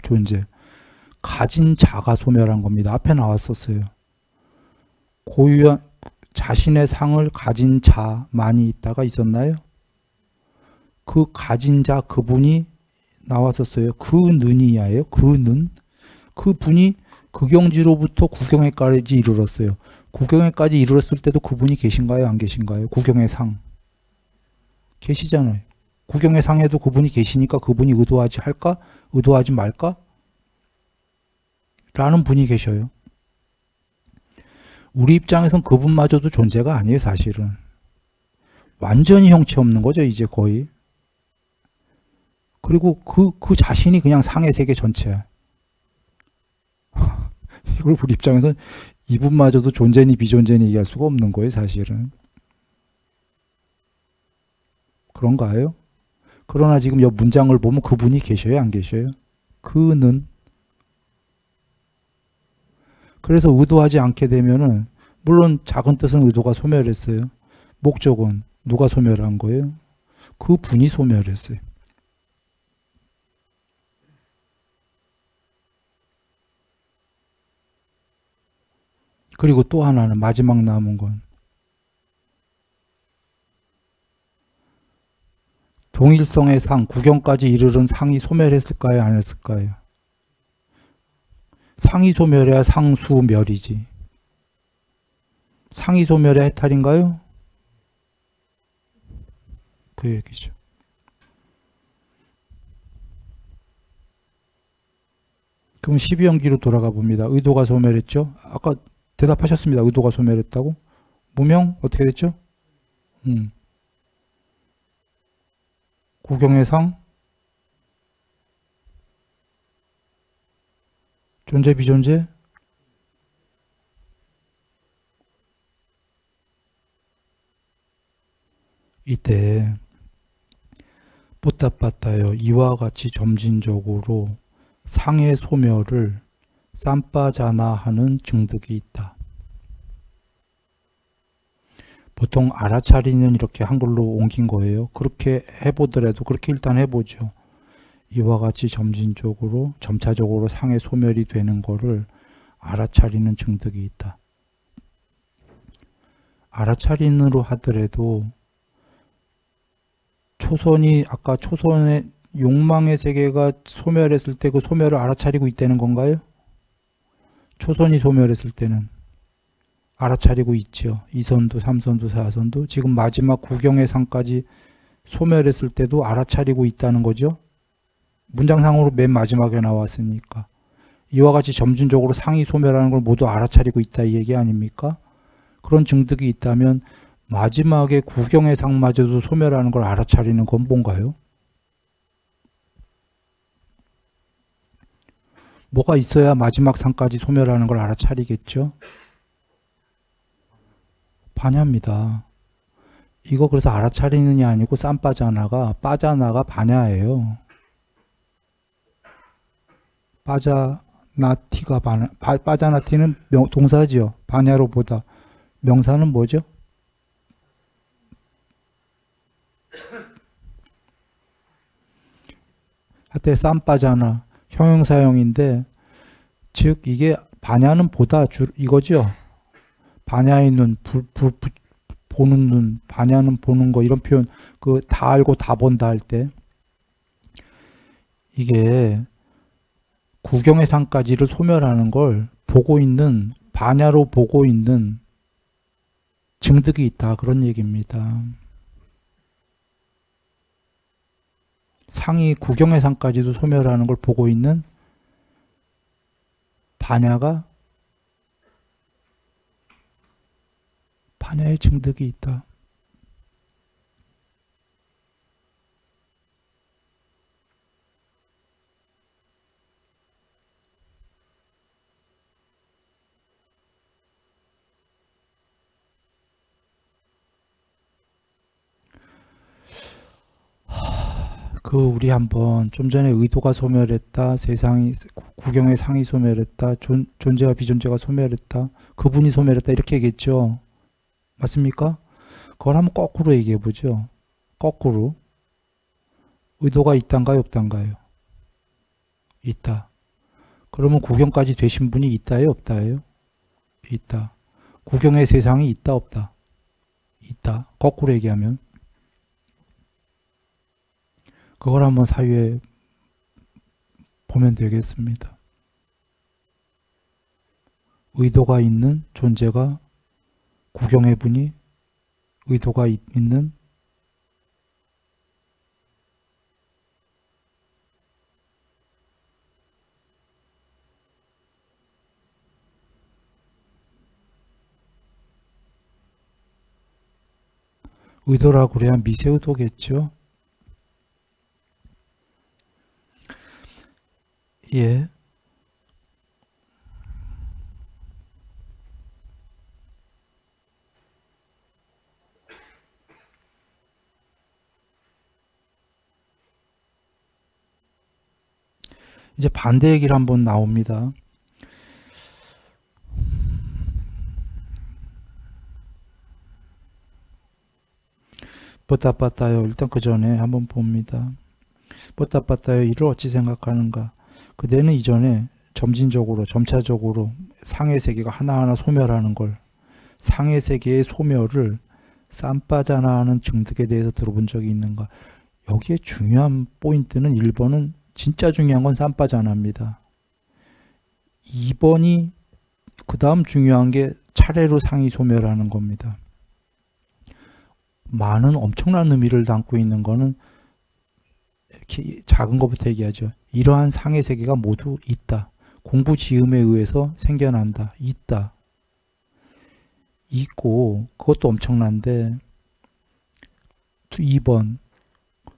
존재. 가진 자가 소멸한 겁니다. 앞에 나왔었어요. 고유한 자신의 상을 가진 자만이 있다가 있었나요? 그 가진 자 그분이 나왔었어요. 그 는이야예요. 그 는. 그 분이 극영지로부터 구경회까지 이르렀어요. 구경회까지 이르렀을 때도 그분이 계신가요? 안 계신가요? 구경의 상. 계시잖아요. 구경의 상에도 그분이 계시니까 그분이 의도하지 할까? 의도하지 말까? 라는 분이 계셔요. 우리 입장에선 그분마저도 존재가 아니에요, 사실은. 완전히 형체 없는 거죠, 이제 거의. 그리고 그 자신이 그냥 상의 세계 전체야. 이걸 우리 입장에서는 이분마저도 존재니 비존재니 얘기할 수가 없는 거예요, 사실은. 그런가요? 그러나 지금 이 문장을 보면 그분이 계셔요, 안 계셔요? 그는. 그래서 의도하지 않게 되면은, 물론 작은 뜻은 의도가 소멸했어요. 목적은 누가 소멸한 거예요? 그 분이 소멸했어요. 그리고 또 하나는 마지막 남은 건 동일성의 상, 구경까지 이르른 상이 소멸했을까요? 안 했을까요? 상이 소멸해야 상수멸이지. 상이 소멸해야 해탈인가요? 그 얘기죠. 그럼 12연기로 돌아가 봅니다. 의도가 소멸했죠? 아까 대답하셨습니다. 의도가 소멸했다고? 무명? 어떻게 됐죠? 구경의 상? 존재 비존재? 이때 뿌따빠따요. 이와 같이 점진적으로 상의 소멸을 쌈빠자나 하는 증득이 있다. 보통 알아차리는 이렇게 한글로 옮긴 거예요. 그렇게 해보더라도 그렇게 일단 해보죠. 이와 같이 점진적으로 점차적으로 상의 소멸이 되는 거를 알아차리는 증득이 있다. 알아차린으로 하더라도 초선이 아까 초선의 욕망의 세계가 소멸했을 때 그 소멸을 알아차리고 있다는 건가요? 초선이 소멸했을 때는 알아차리고 있죠. 2선도, 3선도, 4선도. 지금 마지막 구경의 상까지 소멸했을 때도 알아차리고 있다는 거죠. 문장상으로 맨 마지막에 나왔으니까. 이와 같이 점진적으로 상이 소멸하는 걸 모두 알아차리고 있다 이 얘기 아닙니까? 그런 증득이 있다면 마지막에 구경의 상마저도 소멸하는 걸 알아차리는 건 뭔가요? 뭐가 있어야 마지막 상까지 소멸하는 걸 알아차리겠죠? 반야입니다. 이거 그래서 알아차리느냐 아니고 쌈빠자나가 빠자나가 반야예요. 빠자나티가 빠자나티는 동사지요. 반야로 보다. 명사는 뭐죠? 하여튼 쌈빠자나 형용사형인데 즉 이게 반야는 보다 이거죠. 반야의 눈, 보는 눈, 반야는 보는 거 이런 표현 그 다 알고 다 본다 할 때 이게 구경의 상까지를 소멸하는 걸 보고 있는 반야로 보고 있는 증득이 있다 그런 얘기입니다. 상이 구경의 상까지도 소멸하는 걸 보고 있는 반야의 증득이 있다. 우리 한번 좀 전에 의도가 소멸했다, 세상이 구경의 상이 소멸했다, 존재와 비존재가 소멸했다, 그분이 소멸했다 이렇게 얘기했죠. 맞습니까? 그걸 한번 거꾸로 얘기해 보죠. 거꾸로. 의도가 있단가요, 없단가요? 있다. 그러면 구경까지 되신 분이 있다요, 없다요? 있다. 구경의 세상이 있다, 없다? 있다. 거꾸로 얘기하면. 그걸 한번 사유에 보면 되겠습니다. 의도가 있는 존재가 구경해 보니 의도가 있는 의도라고 그래야 미세의도겠죠. 예. 이제 반대 얘기를 한번 나옵니다. 뽀따빠따요. 일단 그 전에 한번 봅니다. 뽀따빠따요. 이를 어찌 생각하는가. 그대는 이전에 점진적으로 점차적으로 상해 세계가 하나하나 소멸하는 걸, 상해 세계의 소멸을 쌈빠자나하는 증득에 대해서 들어본 적이 있는가. 여기에 중요한 포인트는 1번은 진짜 중요한 건 쌈빠자나입니다. 2번이 그 다음 중요한 게 차례로 상이 소멸하는 겁니다. 많은 엄청난 의미를 담고 있는 거는 이렇게 작은 것부터 얘기하죠. 이러한 상의 세계가 모두 있다. 공부 지음에 의해서 생겨난다. 있다. 있고 그것도 엄청난데 2번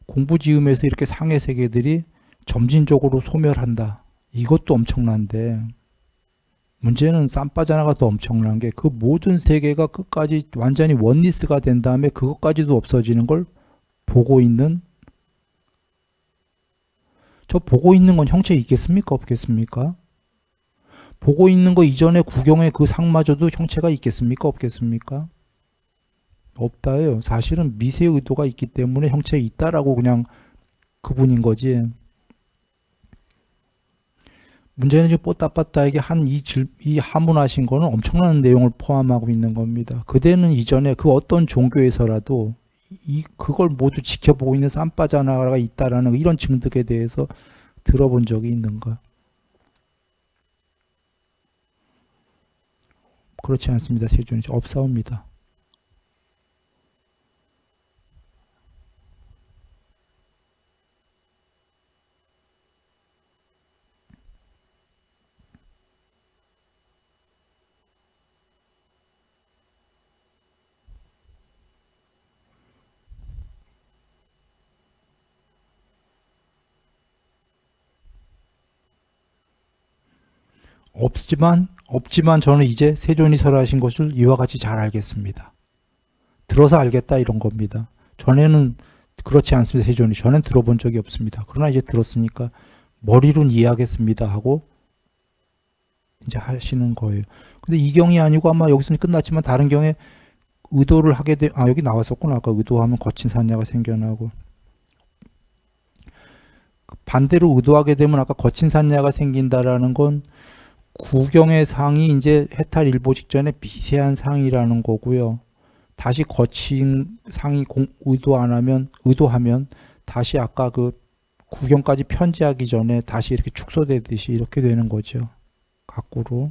공부 지음에서 이렇게 상의 세계들이 점진적으로 소멸한다. 이것도 엄청난데 문제는 쌈빠자나가 더 엄청난 게 그 모든 세계가 끝까지 완전히 원리스가 된 다음에 그것까지도 없어지는 걸 보고 있는, 저 보고 있는 건 형체 있겠습니까? 없겠습니까? 보고 있는 거 이전에 구경의 그 상마저도 형체가 있겠습니까? 없겠습니까? 없다예요. 사실은 미세 의도가 있기 때문에 형체에 있다라고 그냥 그분인 거지. 문제는 지금 뽀따빠따에게 한 이 하문하신 거는 엄청난 내용을 포함하고 있는 겁니다. 그대는 이전에 그 어떤 종교에서라도 그걸 모두 지켜보고 있는 쌈빠자나가 있다라는 이런 증득에 대해서 들어본 적이 있는가? 그렇지 않습니다. 세존이 없사옵니다. 없지만 저는 이제 세존이 설하신 것을 이와 같이 잘 알겠습니다. 들어서 알겠다 이런 겁니다. 전에는 그렇지 않습니다. 세존이. 전엔 들어본 적이 없습니다. 그러나 이제 들었으니까 머리로는 이해하겠습니다 하고 이제 하시는 거예요. 근데 이 경이 아니고 아마 여기서는 끝났지만 다른 경에 의도를 하게 돼. 아, 여기 나왔었구나. 아까 의도하면 거친 산야가 생겨나고. 반대로 의도하게 되면 아까 거친 산야가 생긴다라는 건 구경의 상이 이제 해탈 일보 직전에 미세한 상이라는 거고요. 다시 거친 상이 의도하면 다시 아까 그 구경까지 편지하기 전에 다시 이렇게 축소되듯이 이렇게 되는 거죠. 거꾸로.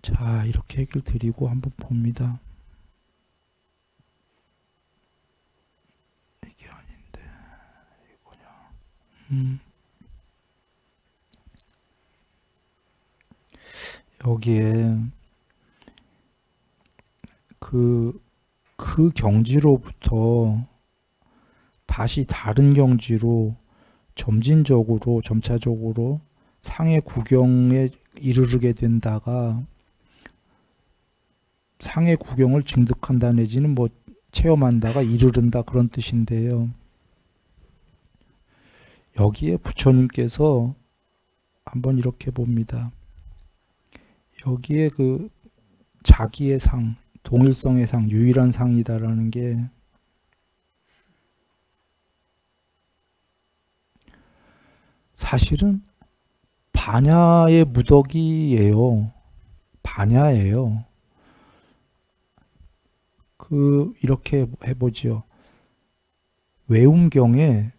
자, 이렇게 얘기를 드리고 한번 봅니다. 이게 아닌데 이거냐. 여기에 그 경지로부터 다시 다른 경지로 점진적으로 점차적으로 상의 구경에 이르게 된다가 상의 구경을 증득한다 내지는 뭐 체험한다가 이르른다 그런 뜻인데요. 여기에 부처님께서 한번 이렇게 봅니다. 여기에 그 자기의 상, 동일성의 상, 유일한 상이다라는 게 사실은 반야의 무더기예요. 반야예요. 이렇게 해보죠. 외움경에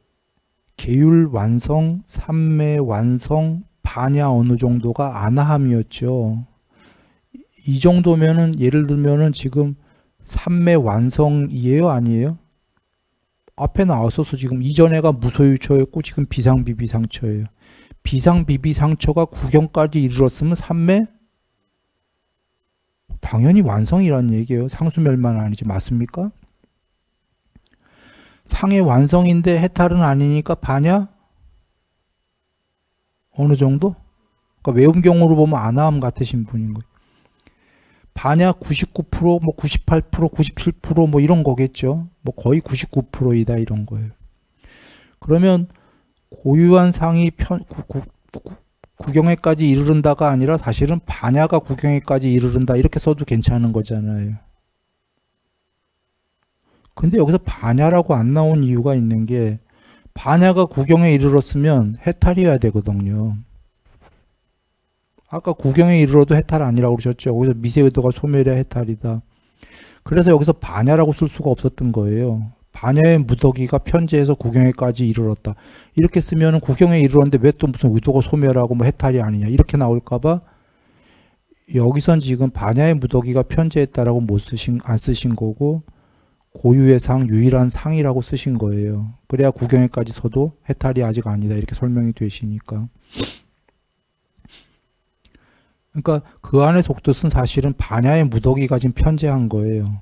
계율 완성, 삼매 완성, 반야 어느 정도가 아나함이었죠. 이 정도면은 예를 들면은 지금 삼매 완성이에요, 아니에요? 앞에 나왔어서 지금 이전에가 무소유처였고 지금 비상비비상처예요. 비상비비상처가 구경까지 이르렀으면 삼매? 당연히 완성이란 얘기예요. 상수멸만 아니지. 맞습니까? 상의 완성인데 해탈은 아니니까 반야? 어느 정도? 그러니까 외움경으로 보면 아나함 같으신 분인 거예요. 반야 99%, 뭐 98%, 97% 뭐 이런 거겠죠. 뭐 거의 99%이다 이런 거예요. 그러면 고유한 상이 구경에까지 이르른다가 아니라 사실은 반야가 구경에까지 이르른다 이렇게 써도 괜찮은 거잖아요. 근데 여기서 반야라고 안 나온 이유가 있는 게 반야가 구경에 이르렀으면 해탈이어야 되거든요. 아까 구경에 이르러도 해탈 아니라고 그러셨죠. 거기서 미세의도가 소멸해야 해탈이다. 그래서 여기서 반야라고 쓸 수가 없었던 거예요. 반야의 무더기가 편재에서 구경에까지 이르렀다. 이렇게 쓰면 구경에 이르렀는데 왜 또 무슨 의도가 소멸하고 뭐 해탈이 아니냐 이렇게 나올까봐 여기선 지금 반야의 무더기가 편재했다라고 안 쓰신 거고 고유의 상, 유일한 상이라고 쓰신 거예요. 그래야 구경에까지 서도 해탈이 아직 아니다 이렇게 설명이 되시니까. 그러니까 그 안의 속뜻은 사실은 반야의 무더기가 지금 편재한 거예요.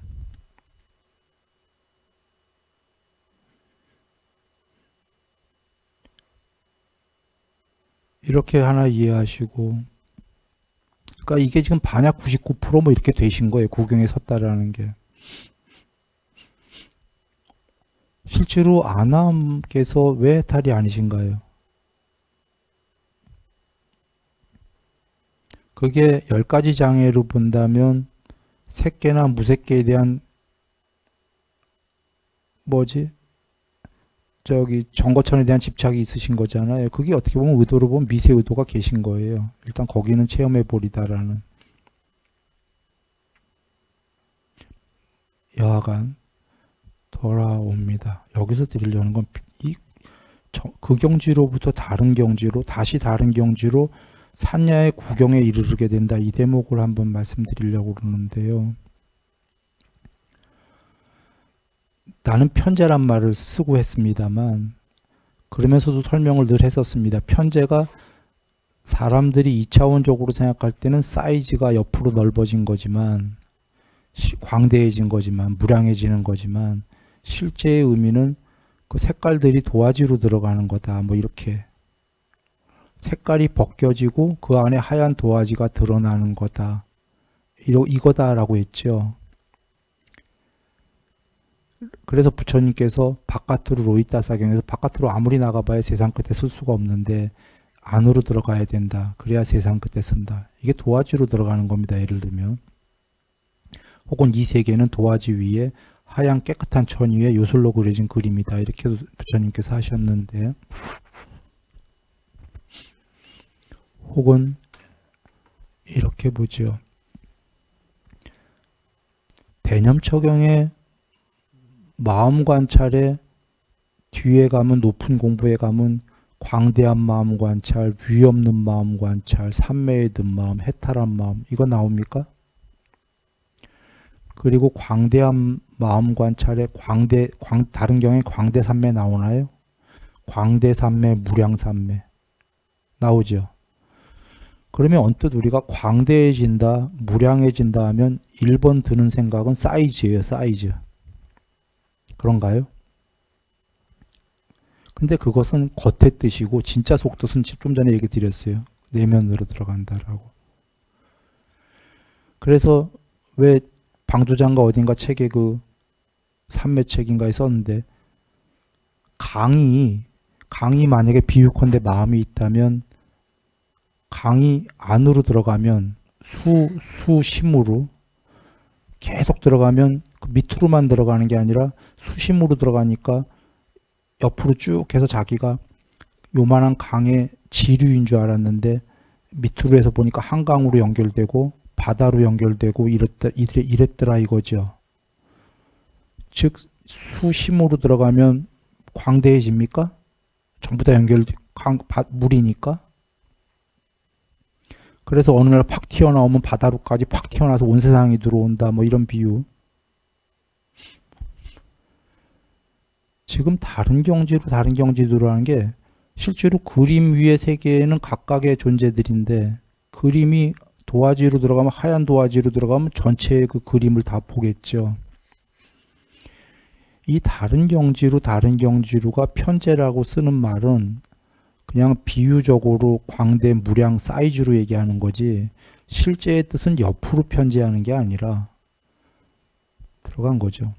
이렇게 하나 이해하시고, 그러니까 이게 지금 반야 99% 뭐 이렇게 되신 거예요. 구경에 섰다라는 게. 실제로 아나함께서 왜 해탈이 아니신가요? 그게 10가지 장애로 본다면 색계나 무색계에 대한 정거천에 대한 집착이 있으신 거잖아요. 그게 어떻게 보면 의도로 보면 미세 의도가 계신 거예요. 일단 거기는 체험해 보리다라는. 여하간 돌아옵니다. 여기서 드리려는 건 그 경지로부터 다른 경지로 다시 다른 경지로 산야의 구경에 이르게 된다. 이 대목을 한번 말씀드리려고 그러는데요. 나는 편재란 말을 쓰고 했습니다만 그러면서도 설명을 늘 했었습니다. 편재가 사람들이 2차원적으로 생각할 때는 사이즈가 옆으로 넓어진 거지만 광대해진 거지만 무량해지는 거지만 실제의 의미는 그 색깔들이 도화지로 들어가는 거다. 뭐 이렇게 색깔이 벗겨지고 그 안에 하얀 도화지가 드러나는 거다. 이거다라고 했죠. 그래서 부처님께서 바깥으로 로이따사경에서 바깥으로 아무리 나가봐야 세상 끝에 쓸 수가 없는데 안으로 들어가야 된다. 그래야 세상 끝에 쓴다. 이게 도화지로 들어가는 겁니다. 예를 들면 혹은 이 세계는 도화지 위에 하얀 깨끗한 천 위에 요술로 그려진 그림이다. 이렇게 부처님께서 하셨는데 혹은 이렇게 보죠. 대념처경의 마음 관찰에 뒤에 가면 높은 공부에 가면 광대한 마음 관찰, 위 없는 마음 관찰, 삼매에 든 마음, 해탈한 마음 이거 나옵니까? 그리고 광대한 마음 관찰에 다른 경우에 광대 삼매 나오나요? 광대 삼매, 무량 삼매 나오죠. 그러면 언뜻 우리가 광대해진다, 무량해진다 하면 1번 드는 생각은 사이즈예요. 사이즈. 그런가요? 근데 그것은 겉의 뜻이고 진짜 속뜻은 좀 전에 얘기 드렸어요. 내면으로 들어간다라고. 그래서 왜 방두장가 어딘가 책에 그 삼매책인가에 썼는데 강이 만약에 비유컨대 마음이 있다면 강이 안으로 들어가면 수심으로 계속 들어가면 그 밑으로만 들어가는 게 아니라 수심으로 들어가니까 옆으로 쭉 해서 자기가 요만한 강의 지류인 줄 알았는데 밑으로 해서 보니까 한강으로 연결되고 바다로 연결되고 이랬더라 이거죠. 즉 수심으로 들어가면 광대해집니까? 전부 다 물이니까. 그래서 어느 날 팍 튀어나오면 바다로까지 팍 튀어나와서 온 세상이 들어온다. 뭐 이런 비유. 지금 다른 경지로라는 게 실제로 그림 위의 세계에는 각각의 존재들인데 그림이 도화지로 들어가면 하얀 도화지로 들어가면 전체의 그 그림을 다 보겠죠. 이 다른 경지로가 편재라고 쓰는 말은 그냥 비유적으로 광대, 무량, 사이즈로 얘기하는 거지 실제의 뜻은 옆으로 편재하는 게 아니라 들어간 거죠.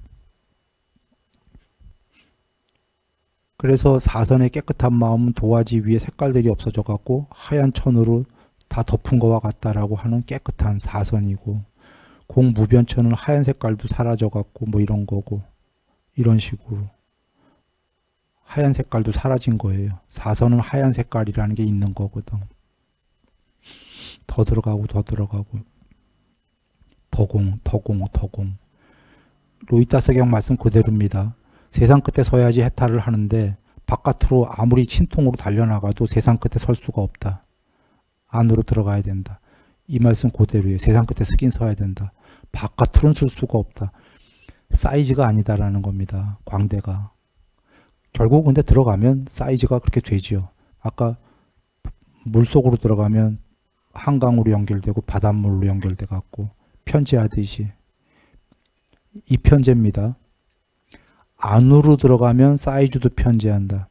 그래서 사선의 깨끗한 마음은 도화지 위에 색깔들이 없어져 갖고 하얀 천으로 다 덮은 거와 같다라고 하는 깨끗한 사선이고, 공무변천은 하얀 색깔도 사라져 갖고 뭐 이런 거고, 이런 식으로 하얀 색깔도 사라진 거예요. 사선은 하얀 색깔이라는 게 있는 거거든. 더 들어가고 더공. 로이타 서경 말씀 그대로입니다. 세상 끝에 서야지 해탈을 하는데 바깥으로 아무리 신통으로 달려나가도 세상 끝에 설 수가 없다. 안으로 들어가야 된다. 이 말씀 그대로예요. 세상 끝에 서긴 서야 된다. 바깥으로는 쓸 수가 없다. 사이즈가 아니다라는 겁니다. 광대가. 결국 근데 들어가면 사이즈가 그렇게 되지요. 아까 물속으로 들어가면 한강으로 연결되고 바닷물로 연결돼 갖고 편재하듯이 이 편재입니다. 안으로 들어가면 사이즈도 편재한다.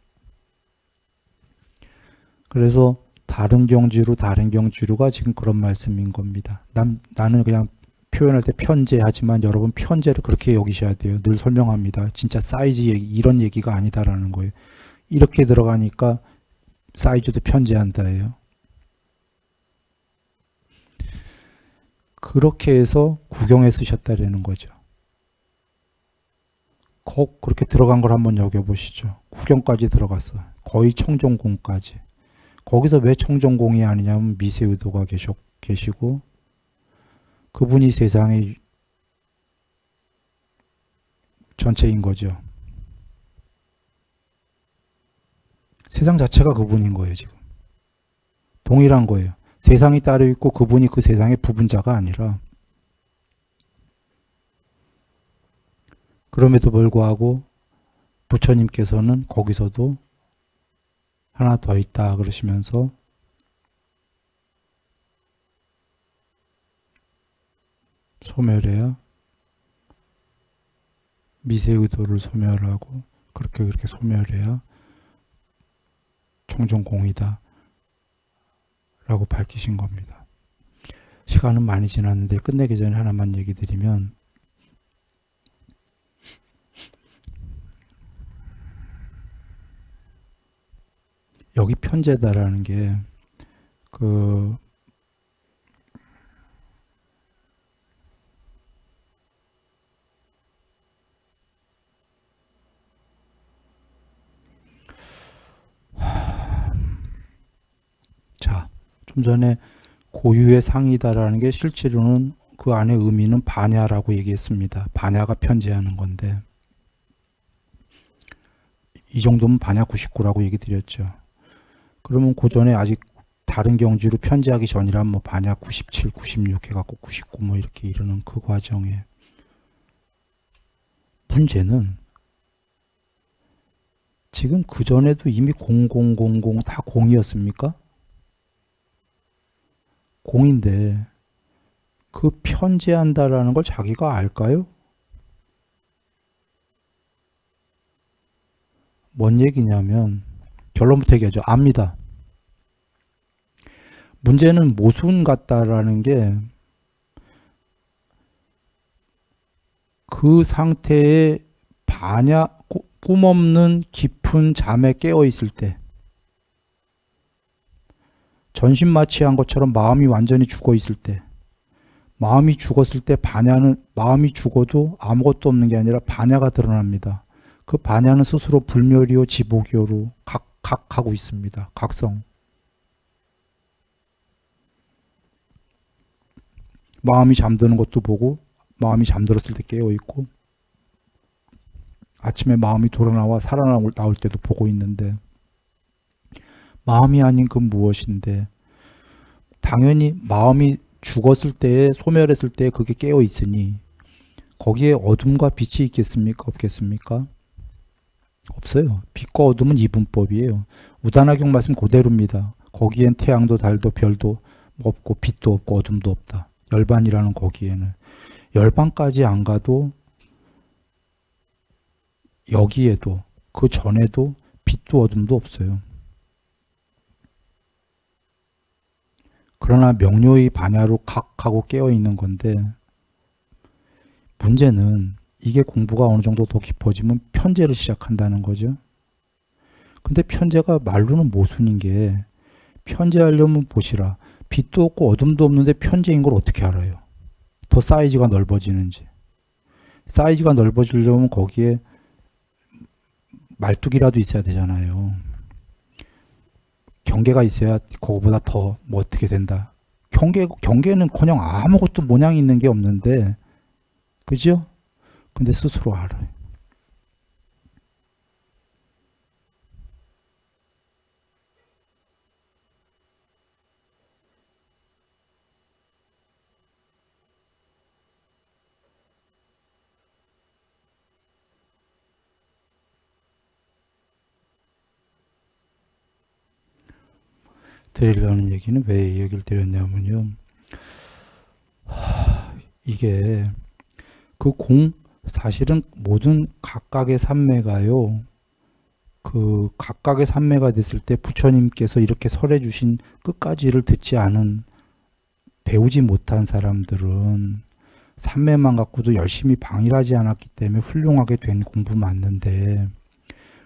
그래서 다른 경지로가 지금 그런 말씀인 겁니다. 나는 그냥 표현할 때 편재하지만 여러분 편재를 그렇게 여기셔야 돼요. 늘 설명합니다. 진짜 사이즈 얘기, 이런 얘기가 아니다라는 거예요. 이렇게 들어가니까 사이즈도 편재한다예요. 그렇게 해서 구경에 쓰셨다라는 거죠. 그렇게 들어간 걸 한번 여겨보시죠. 구경까지 들어갔어. 거의 청정공까지. 거기서 왜 청정공이 아니냐면 미세의도가 계시고 그분이 세상의 전체인 거죠. 세상 자체가 그분인 거예요. 지금 동일한 거예요. 세상이 따로 있고 그분이 그 세상의 부분자가 아니라. 그럼에도 불구하고 부처님께서는 거기서도 하나 더 있다 그러시면서 소멸해야 미세의도를 소멸하고 그렇게 소멸해야 청정공이다 라고 밝히신 겁니다. 시간은 많이 지났는데 끝내기 전에 하나만 얘기 드리면, 여기 편재다라는 게 자, 좀 전에 고유의 상이다라는 게 실제로는 그 안에 의미는 반야라고 얘기했습니다. 반야가 편재하는 건데 이 정도면 반야 99라고 얘기 드렸죠. 그러면 그 전에 아직 다른 경지로 편재하기 전이란 뭐 반야 97, 96 해갖고 99 뭐 이렇게 이르는 그 과정에 문제는 지금 그 전에도 이미 0000 다 공이었습니까? 공인데 그 편재한다라는 걸 자기가 알까요? 뭔 얘기냐면 결론부터 얘기하죠. 압니다. 문제는 모순 같다라는 게 그 상태에 반야 꿈없는 깊은 잠에 깨어 있을 때, 전신마취한 것처럼 마음이 완전히 죽어 있을 때, 마음이 죽었을 때 반야는, 마음이 죽어도 아무것도 없는 게 아니라 반야가 드러납니다. 그 반야는 스스로 불멸이요 지복이요로 각하고 있습니다. 각성. 마음이 잠드는 것도 보고 마음이 잠들었을 때 깨어 있고 아침에 마음이 돌아나와 살아나올 때도 보고 있는데 마음이 아닌 그 무엇인데 당연히 마음이 죽었을 때 소멸했을 때 그게 깨어 있으니 거기에 어둠과 빛이 있겠습니까? 없겠습니까? 없어요. 빛과 어둠은 이분법이에요. 우다나경 말씀 그대로입니다. 거기엔 태양도 달도 별도 없고 빛도 없고 어둠도 없다. 열반이라는 거기에는 열반까지 안 가도 여기에도 그 전에도 빛도 어둠도 없어요. 그러나 명료히 반야로 각하고 깨어 있는 건데 문제는 이게 공부가 어느 정도 더 깊어지면 편제를 시작한다는 거죠. 근데 편제가 말로는 모순인 게 편제하려면 보시라. 빛도 없고 어둠도 없는데 편제인 걸 어떻게 알아요? 더 사이즈가 넓어지는지. 사이즈가 넓어지려면 거기에 말뚝이라도 있어야 되잖아요. 경계가 있어야 그거보다 더 뭐 어떻게 된다. 경계는커녕 아무것도 모양이 있는 게 없는데 그죠? 근데 스스로 알아요. 드리려는 얘기는 왜 이 얘기를 드렸냐면요. 이게 사실은 모든 각각의 삼매가요. 그 각각의 삼매가 됐을 때 부처님께서 이렇게 설해 주신 끝까지를 듣지 않은 배우지 못한 사람들은 삼매만 갖고도 열심히 방일하지 않았기 때문에 훌륭하게 된 공부 맞는데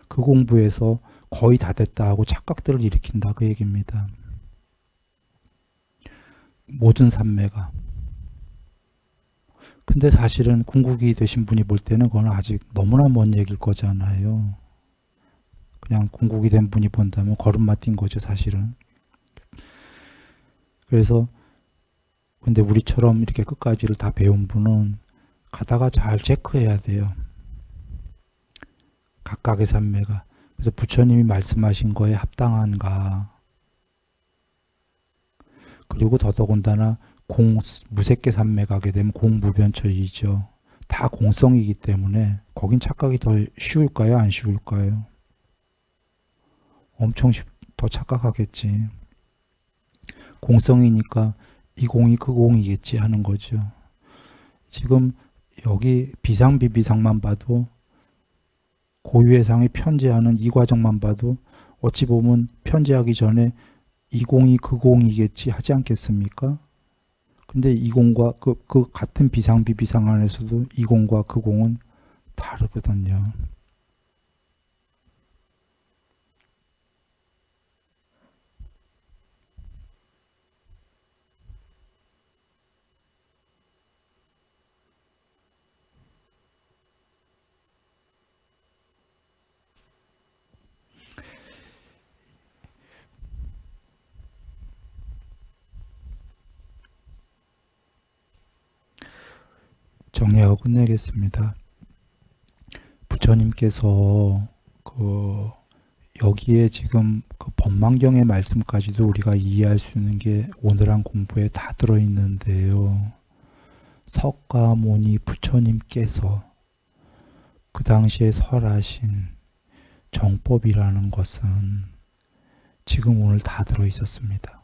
그 공부에서 거의 다 됐다 하고 착각들을 일으킨다 그 얘기입니다. 모든 삼매가. 근데 사실은 궁극이 되신 분이 볼 때는 그건 아직 너무나 먼 얘기일 거잖아요. 그냥 궁극이 된 분이 본다면 걸음마 뛴 거죠 사실은. 그래서 근데 우리처럼 이렇게 끝까지를 다 배운 분은 가다가 잘 체크해야 돼요. 각각의 삼매가. 그래서 부처님이 말씀하신 거에 합당한가. 그리고 더더군다나 무색계 삼매 가게 되면 공무변처이죠. 다 공성이기 때문에 거긴 착각이 더 쉬울까요? 안 쉬울까요? 엄청 더 착각하겠지. 공성이니까 이 공이 그 공이겠지 하는 거죠. 지금 여기 비상비비상만 봐도 고유해상이 편제하는 이 과정만 봐도 어찌 보면 편제하기 전에 이 공이 그 공이겠지 하지 않겠습니까? 근데 이 공과 그 같은 비상비비상 안에서도 이 공과 그 공은 다르거든요. 정리하고 끝내겠습니다. 부처님께서 여기에 지금 그 법망경의 말씀까지도 우리가 이해할 수 있는 게 오늘한 공부에 다 들어있는데요. 석가모니 부처님께서 그 당시에 설하신 정법이라는 것은 지금 오늘 다 들어있었습니다.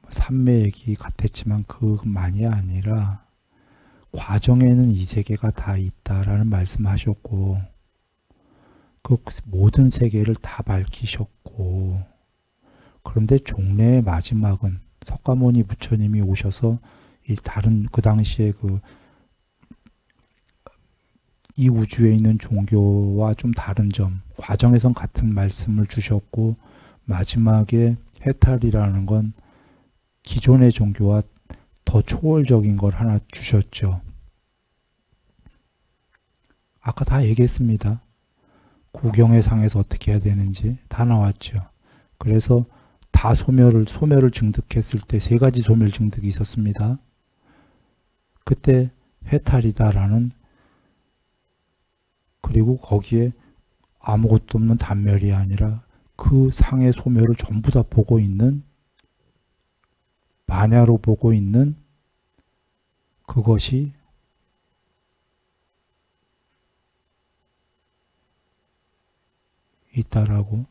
삼매 얘기 같았지만 그만이 아니라 과정에는 이 세계가 다 있다라는 말씀하셨고 그 모든 세계를 다 밝히셨고 그런데 종래의 마지막은 석가모니 부처님이 오셔서 이 다른 그 당시에 이 우주에 있는 종교와 좀 다른 점 과정에선 같은 말씀을 주셨고 마지막에 해탈이라는 건 기존의 종교와 더 초월적인 걸 하나 주셨죠. 아까 다 얘기했습니다. 구경의 상에서 어떻게 해야 되는지 다 나왔죠. 그래서 다 소멸을 증득했을 때 세 가지 소멸 증득이 있었습니다. 그때 해탈이다라는, 그리고 거기에 아무것도 없는 단멸이 아니라 그 상의 소멸을 전부 다 보고 있는, 마냐로 보고 있는 그것이 있다라고.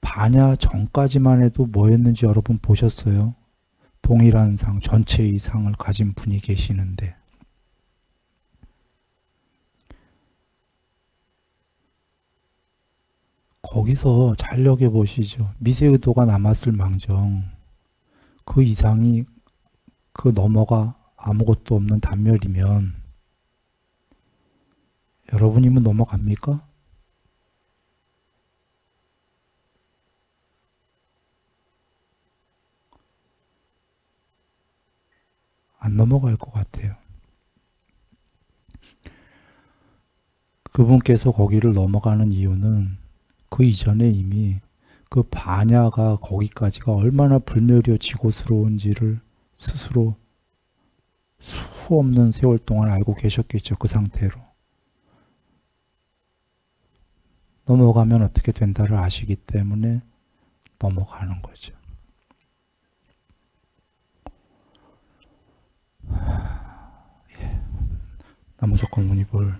반야 전까지만 해도 뭐였는지 여러분 보셨어요? 동일한 상, 전체의 상을 가진 분이 계시는데, 거기서 잘 여겨보시죠. 미세의도가 남았을 망정 그 이상이, 그 너머가 아무것도 없는 단멸이면 여러분이면 넘어갑니까? 안 넘어갈 것 같아요. 그분께서 거기를 넘어가는 이유는 그 이전에 이미 그 반야가 거기까지가 얼마나 불멸이요 지고스러운지를 스스로 수 없는 세월 동안 알고 계셨겠죠. 그 상태로. 넘어가면 어떻게 된다를 아시기 때문에 넘어가는 거죠. 나무석권 문의볼